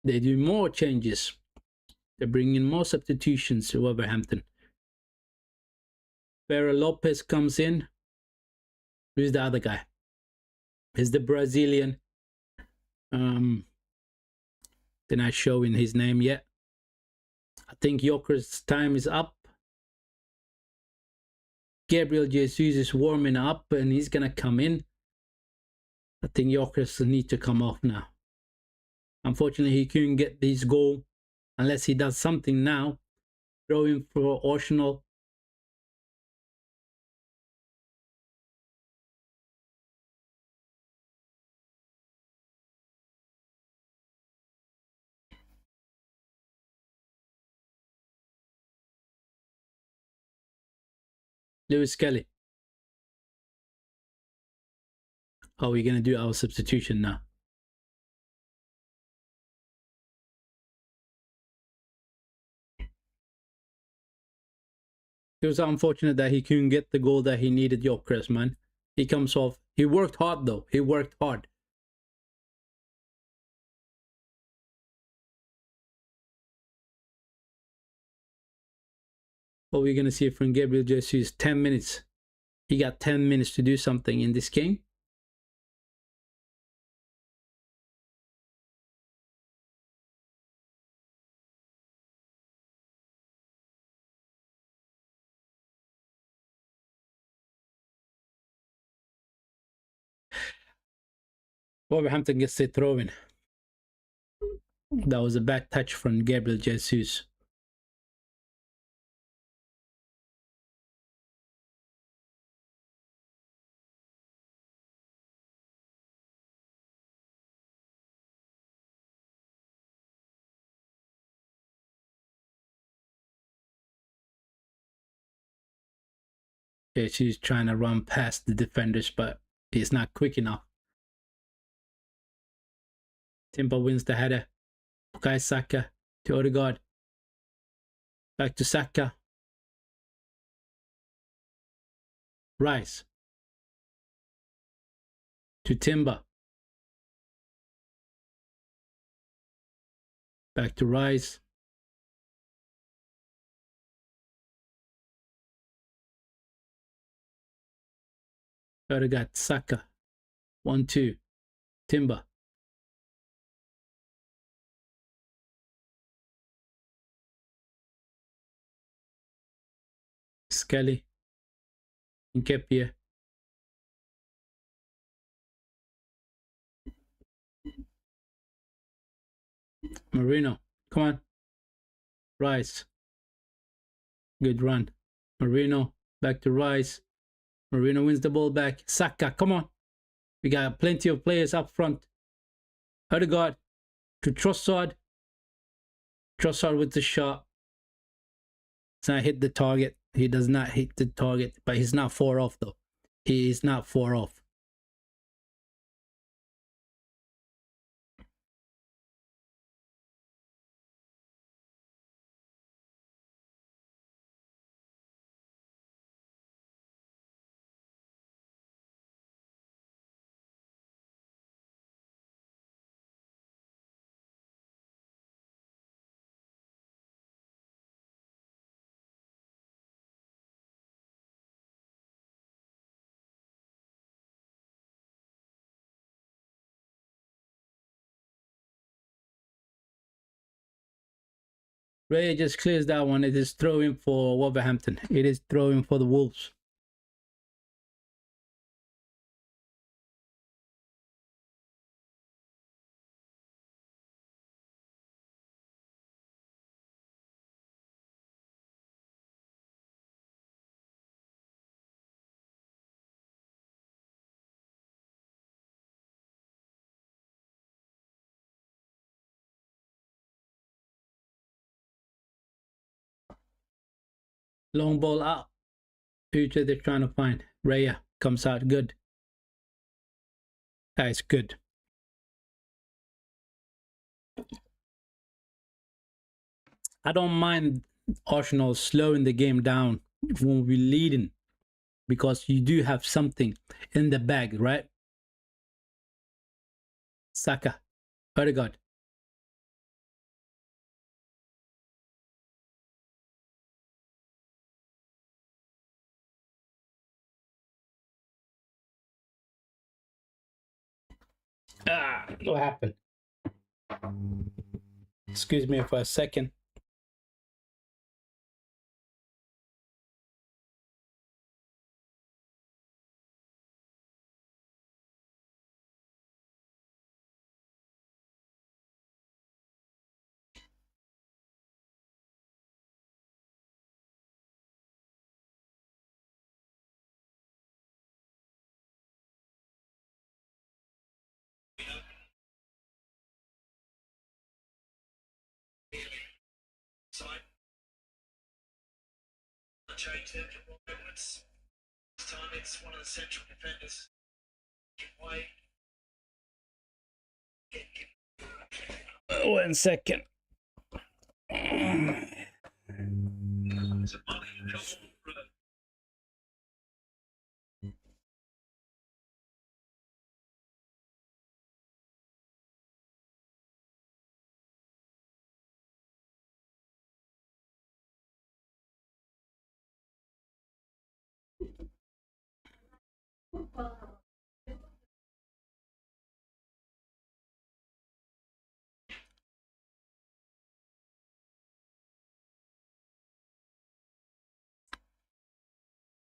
They do more changes. They're bringing more substitutions to Wolverhampton. Ferrer Lopez comes in. Who's the other guy? He's the Brazilian. They're not showing his name yet. I think Joker's time is up. Gabriel Jesus is warming up and he's gonna come in. I think Joker's need to come off now. Unfortunately, he couldn't get this goal unless he does something now. Throwing for Arsenal. Lewis Kelly. Oh, we're gonna do our substitution now. It was unfortunate that he couldn't get the goal that he needed, Jokers, man. He comes off. He worked hard, though. He worked hard. What we're going to see from Gabriel Jesus, 10 minutes. He got 10 minutes to do something in this game. Wolverhampton gets it throwing. That was a bad touch from Gabriel Jesus. Jesus trying to run past the defenders, but he's not quick enough. Timber wins the header. Bukayo Saka to Odegaard. Back to Saka. Rice. To Timber. Back to Rice. Odegaard, Saka. 1-2. Timber. Skelly. Nketiah. Marino. Come on. Rice. Good run. Marino. Back to Rice. Marino wins the ball back. Saka. Come on. We got plenty of players up front. Odegaard to Trossard. Trossard with the shot. It's not hit the target. He does not hit the target, but he's not far off though. He is not far off. Ray just clears that one. It is throwing for Wolverhampton. It is throwing for the Wolves. Long ball out. Future they're trying to find. Raya comes out good. That is good. I don't mind Arsenal slowing the game down when we're leading, because you do have something in the bag, right? Saka. Odegaard. What happened? Excuse me for a second. Change them to Emirates. This time it's one of the central defenders. One second.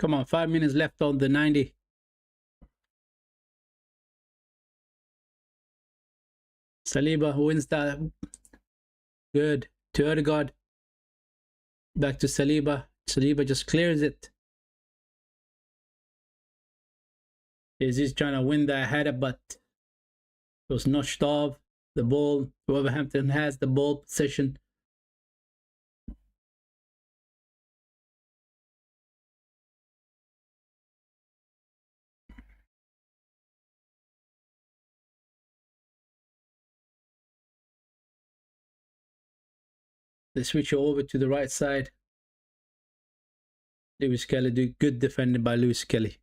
Come on, 5 minutes left on the 90. Saliba wins that. Good. To Odegaard. Back to Saliba. Saliba just clears it. He's trying to win that header, but it was notched off. The ball. Wolverhampton has the ball possession. They switch over to the right side. Lewis Kelly do good defending by Lewis Kelly.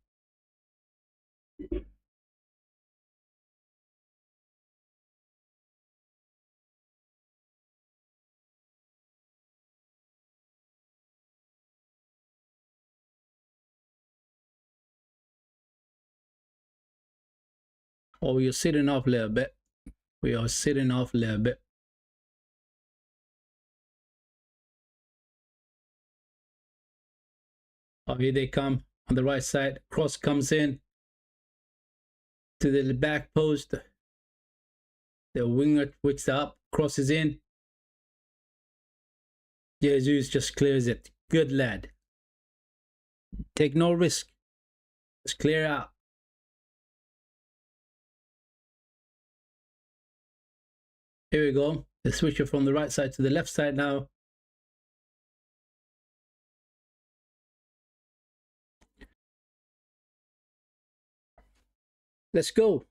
Oh, we are sitting off a little bit. We are sitting off a little bit. Oh, here they come on the right side. Cross comes in to the back post. The winger twicks up, crosses in. Jesus just clears it. Good lad. Take no risk. Just clear out. Here we go. The switcher from the right side to the left side now. Let's go.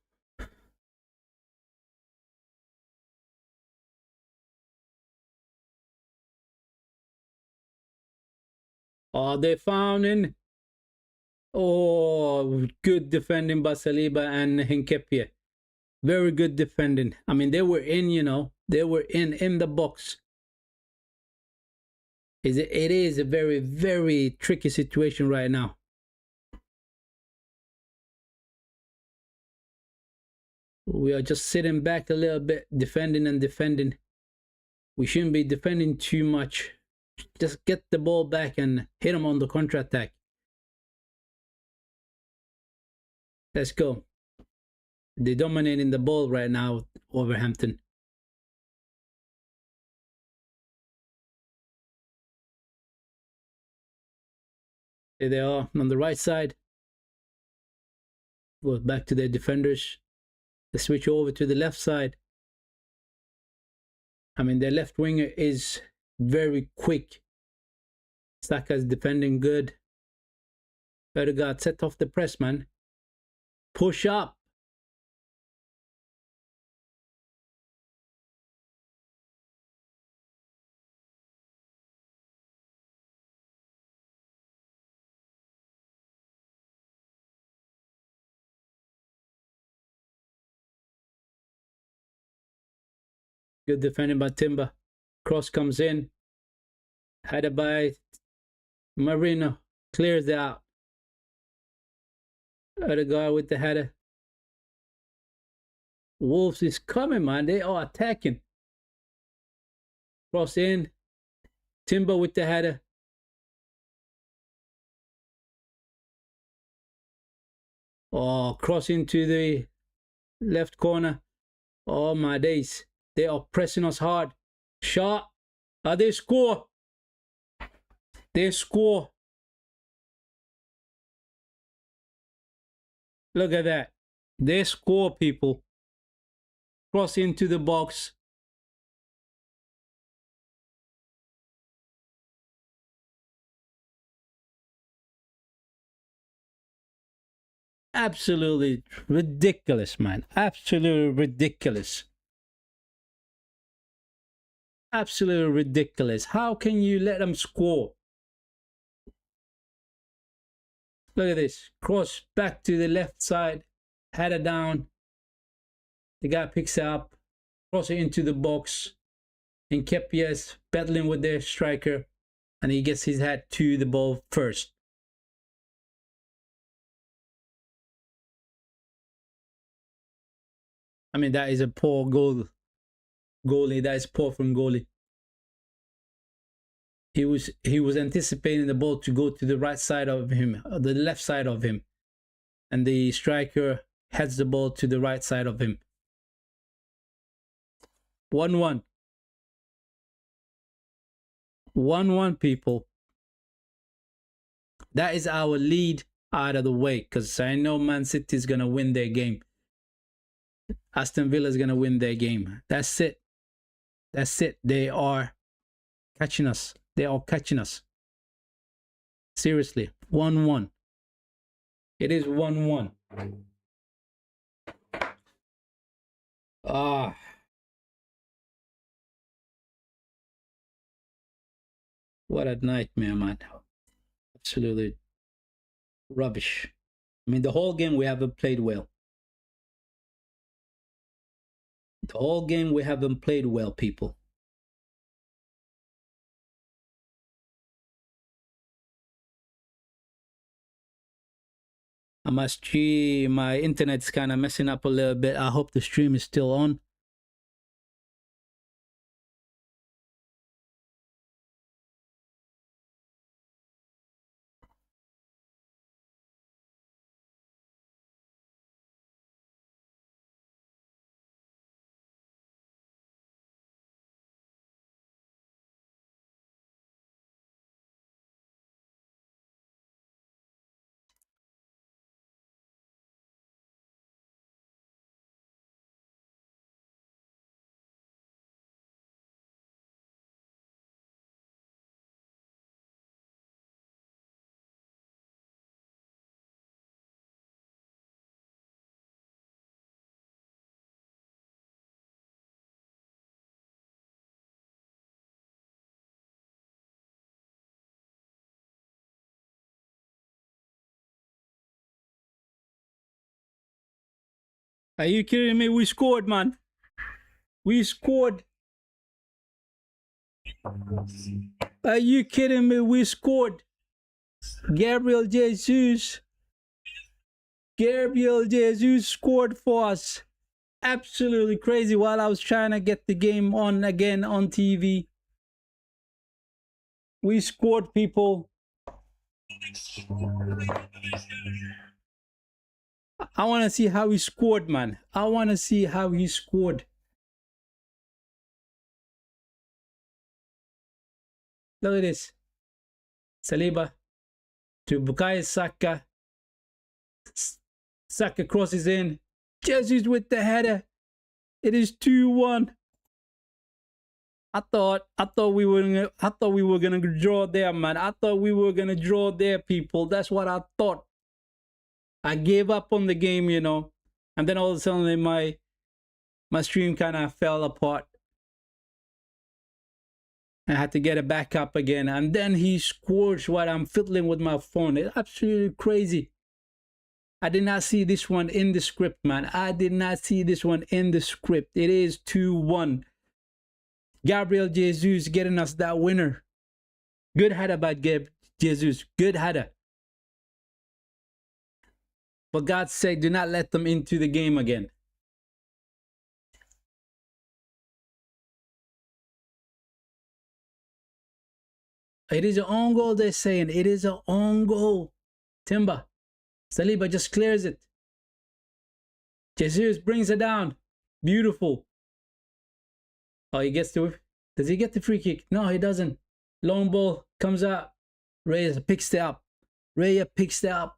Oh, they found in. Oh, good defending by Saliba and Hinkepie. Very good defending. I mean, they were in, you know, they were in the box. It is a very, very tricky situation right now. We are just sitting back a little bit, defending and defending. We shouldn't be defending too much. Just get the ball back and hit them on the counter-attack. Let's go. They're dominating the ball right now, Wolverhampton. There they are on the right side. Go back to their defenders. They switch over to the left side. I mean, their left winger is very quick. Saka's defending good. Odegaard, set off the press, man. Push up. Good defending by Timber. Cross comes in. Headed by Marino. Clears it out. Odegaard with the header. Wolves is coming, man. They are attacking. Cross in. Timber with the header. Oh, cross into the left corner. Oh, my days. They are pressing us hard. Shot. They score. They score. Look at that. They score, people. Cross into the box. Absolutely ridiculous, man. Absolutely ridiculous. Absolutely ridiculous. How can you let them score? Look at this. Cross back to the left side. Header down. The guy picks it up. Cross it into the box. And Kepias battling with their striker. And he gets his head to the ball first. I mean, that is a poor goalie. That is poor from goalie. he was anticipating the ball to go to the right side of him, the left side of him, and the striker heads the ball to the right side of him. 1-1. 1-1, people. That is our lead out of the way, because I know Man City is going to win their game. Aston Villa is going to win their game. That's it. That's it. They are catching us. They are catching us. Seriously. 1-1. It is 1-1. Ah. What a nightmare, man. Absolutely rubbish. I mean, the whole game we haven't played well. The whole game we haven't played well, people. My stream, my internet's kind of messing up a little bit. I hope the stream is still on. Are you kidding me? We scored, man. We scored. Are you kidding me? We scored. Gabriel Jesus. Gabriel Jesus scored for us. Absolutely crazy while I was trying to get the game on again on TV. We scored, people. I want to see how he scored, man. I want to see how he scored. Look at this. Saliba to Bukayo Saka. Saka crosses in. Jesus with the header. It is 2-1. I thought we were gonna draw there, man. I thought we were gonna draw there, people. That's what I thought. I gave up on the game, you know, and then all of a sudden my stream kind of fell apart. I had to get it back up again, and then he scores while I'm fiddling with my phone. It's absolutely crazy. I did not see this one in the script, man. I did not see this one in the script. It is 2-1. Gabriel Jesus getting us that winner. Good header by Jesus. Good header. For God's sake, do not let them into the game again. It is an own goal, they're saying. It is an own goal. Timber. Saliba just clears it. Jesus brings it down. Beautiful. Oh, he gets to... Does he get the free kick? No, he doesn't. Long ball comes out. Raya picks it up. Raya picks it up.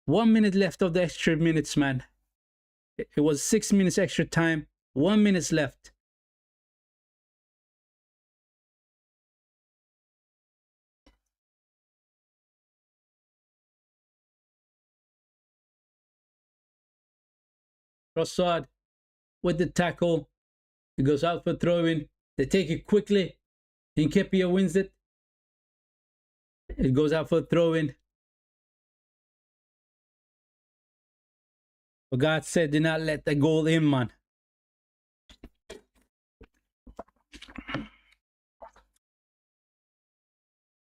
One minute left of the extra minutes, man. It was 6 minutes extra time. 1 minute left. Trossard with the tackle. It goes out for throw-in. They take it quickly. Nketiah wins it. It goes out for throw-in. For God's sake, do not let the goal in, man.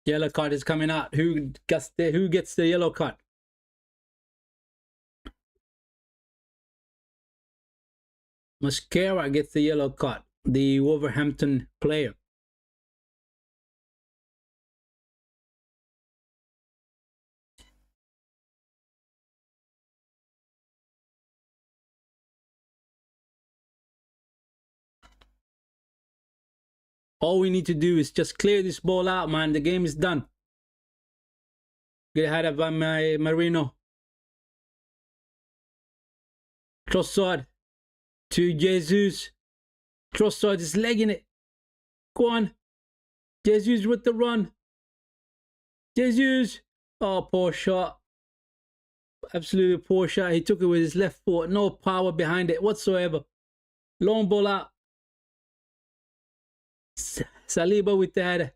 Yellow card is coming out. Who gets the yellow card? Mascara gets the yellow card, the Wolverhampton player. All we need to do is just clear this ball out, man. The game is done. Get ahead of my Marino. Trossard to Jesus. Trossard is legging it. Go on. Jesus with the run. Jesus. Oh, poor shot. Absolutely poor shot. He took it with his left foot. No power behind it whatsoever. Long ball out. Saliba with the header.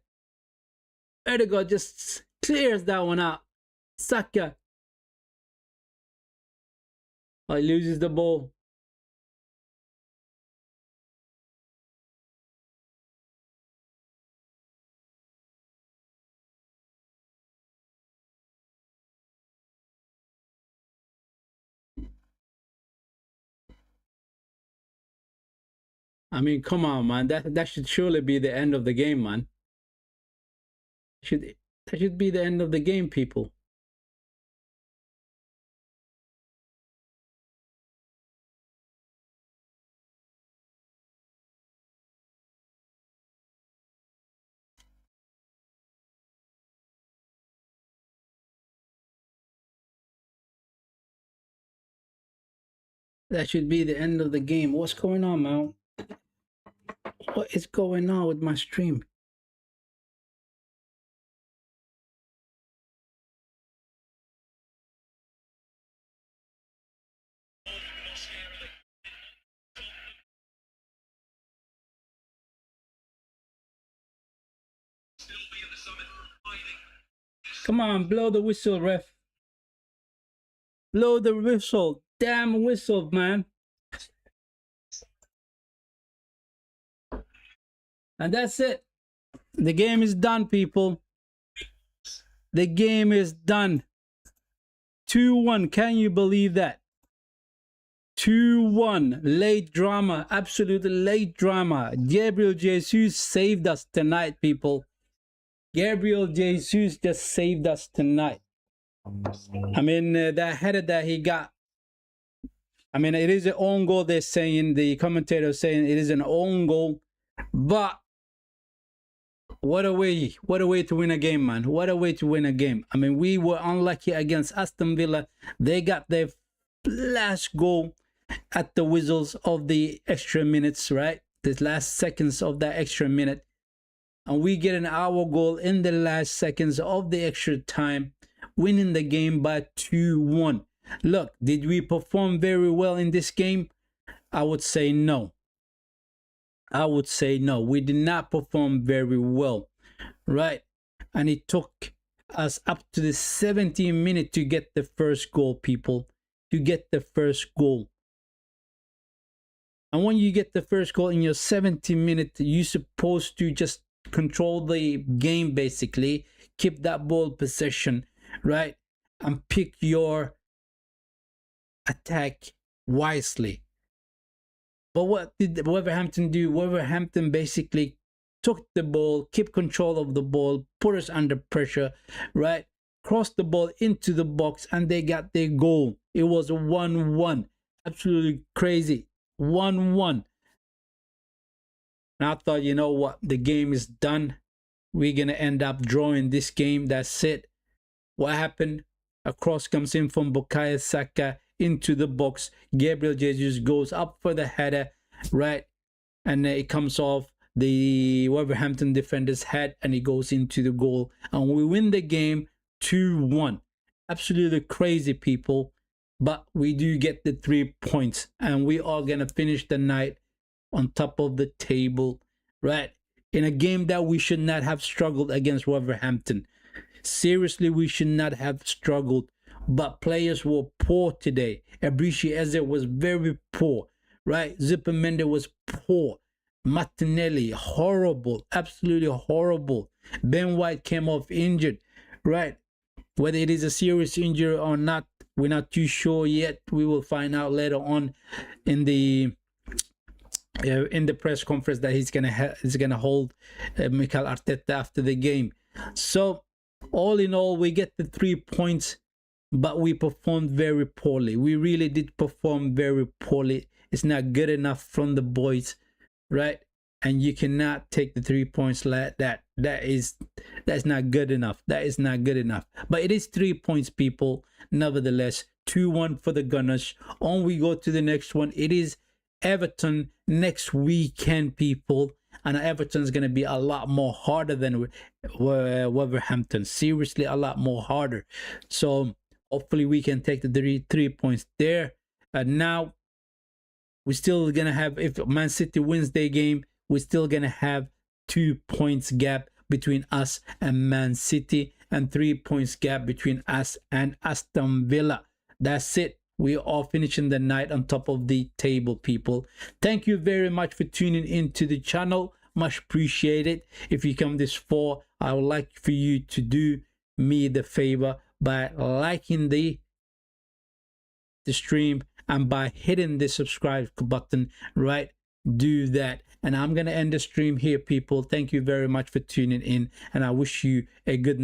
Erdegaard just clears that one out. Saka. Oh, he loses the ball. I mean, come on, man. That should surely be the end of the game, man. That should be the end of the game, people. That should be the end of the game. What's going on, man? What is going on with my stream? Come on, blow the whistle, ref. Blow the whistle. Damn whistle, man. And that's it. The game is done, people. The game is done. 2-1. Can you believe that? 2-1. Late drama. Absolutely late drama. Gabriel Jesus saved us tonight, people. Gabriel Jesus just saved us tonight. I mean, that header that he got. I mean, it is an own goal, they're saying. The commentator saying it is an own goal. But what a way to win a game, man. What a way to win a game. I mean, we were unlucky against Aston Villa. They got their last goal at the whistles of the extra minutes, right? The last seconds of that extra minute. And we get an hour goal in the last seconds of the extra time, winning the game by 2-1. Look, did we perform very well in this game? I would say no. I would say no. We did not perform very well, right? And it took us up to the 70th minute to get the first goal, people. To get the first goal. And when you get the first goal in your 70 minute, you're supposed to just control the game, basically. Keep that ball possession, right? And pick your attack wisely. But what did Wolverhampton do? Wolverhampton basically took the ball, kept control of the ball, put us under pressure, right? Crossed the ball into the box, and they got their goal. It was a 1-1. Absolutely crazy. 1-1. And I thought, you know what? The game is done. We're going to end up drawing this game. That's it. What happened? A cross comes in from Bukayo Saka into the box. Gabriel Jesus goes up for the header, right? And it comes off the Wolverhampton defender's head, and it goes into the goal. And we win the game 2-1. Absolutely crazy, people. But we do get the 3 points, and we are going to finish the night on top of the table, right? In a game that we should not have struggled against Wolverhampton. Seriously, we should not have struggled. But players were poor today. Ebrici Eze was very poor, right? Zubimendi was poor. Martinelli, horrible, absolutely horrible. Ben White came off injured, right? Whether it is a serious injury or not, we're not too sure yet. We will find out later on in the in the press conference that he's gonna hold Mikel Arteta after the game. So all in all, we get the 3 points, but we performed very poorly. We really did perform very poorly. It's not good enough from the boys, right? And you cannot take the 3 points like that. That's not good enough. That is not good enough. But it is 3 points, people. Nevertheless, 2-1 for the Gunners. On we go to the next one. It is Everton next weekend, people. And Everton's going to be a lot more harder than Wolverhampton. Seriously, a lot more harder. So hopefully we can take the 3 points there. Now, we're still going to have, if Man City wins their game, we're still going to have 2 points gap between us and Man City, and 3 points gap between us and Aston Villa. That's it. We are finishing the night on top of the table, people. Thank you very much for tuning into the channel. Much appreciated. If you come this far, I would like for you to do me the favor by liking the stream and by hitting the subscribe button, right? Do that. And I'm going to end the stream here, people. Thank you very much for tuning in, and I wish you a good night.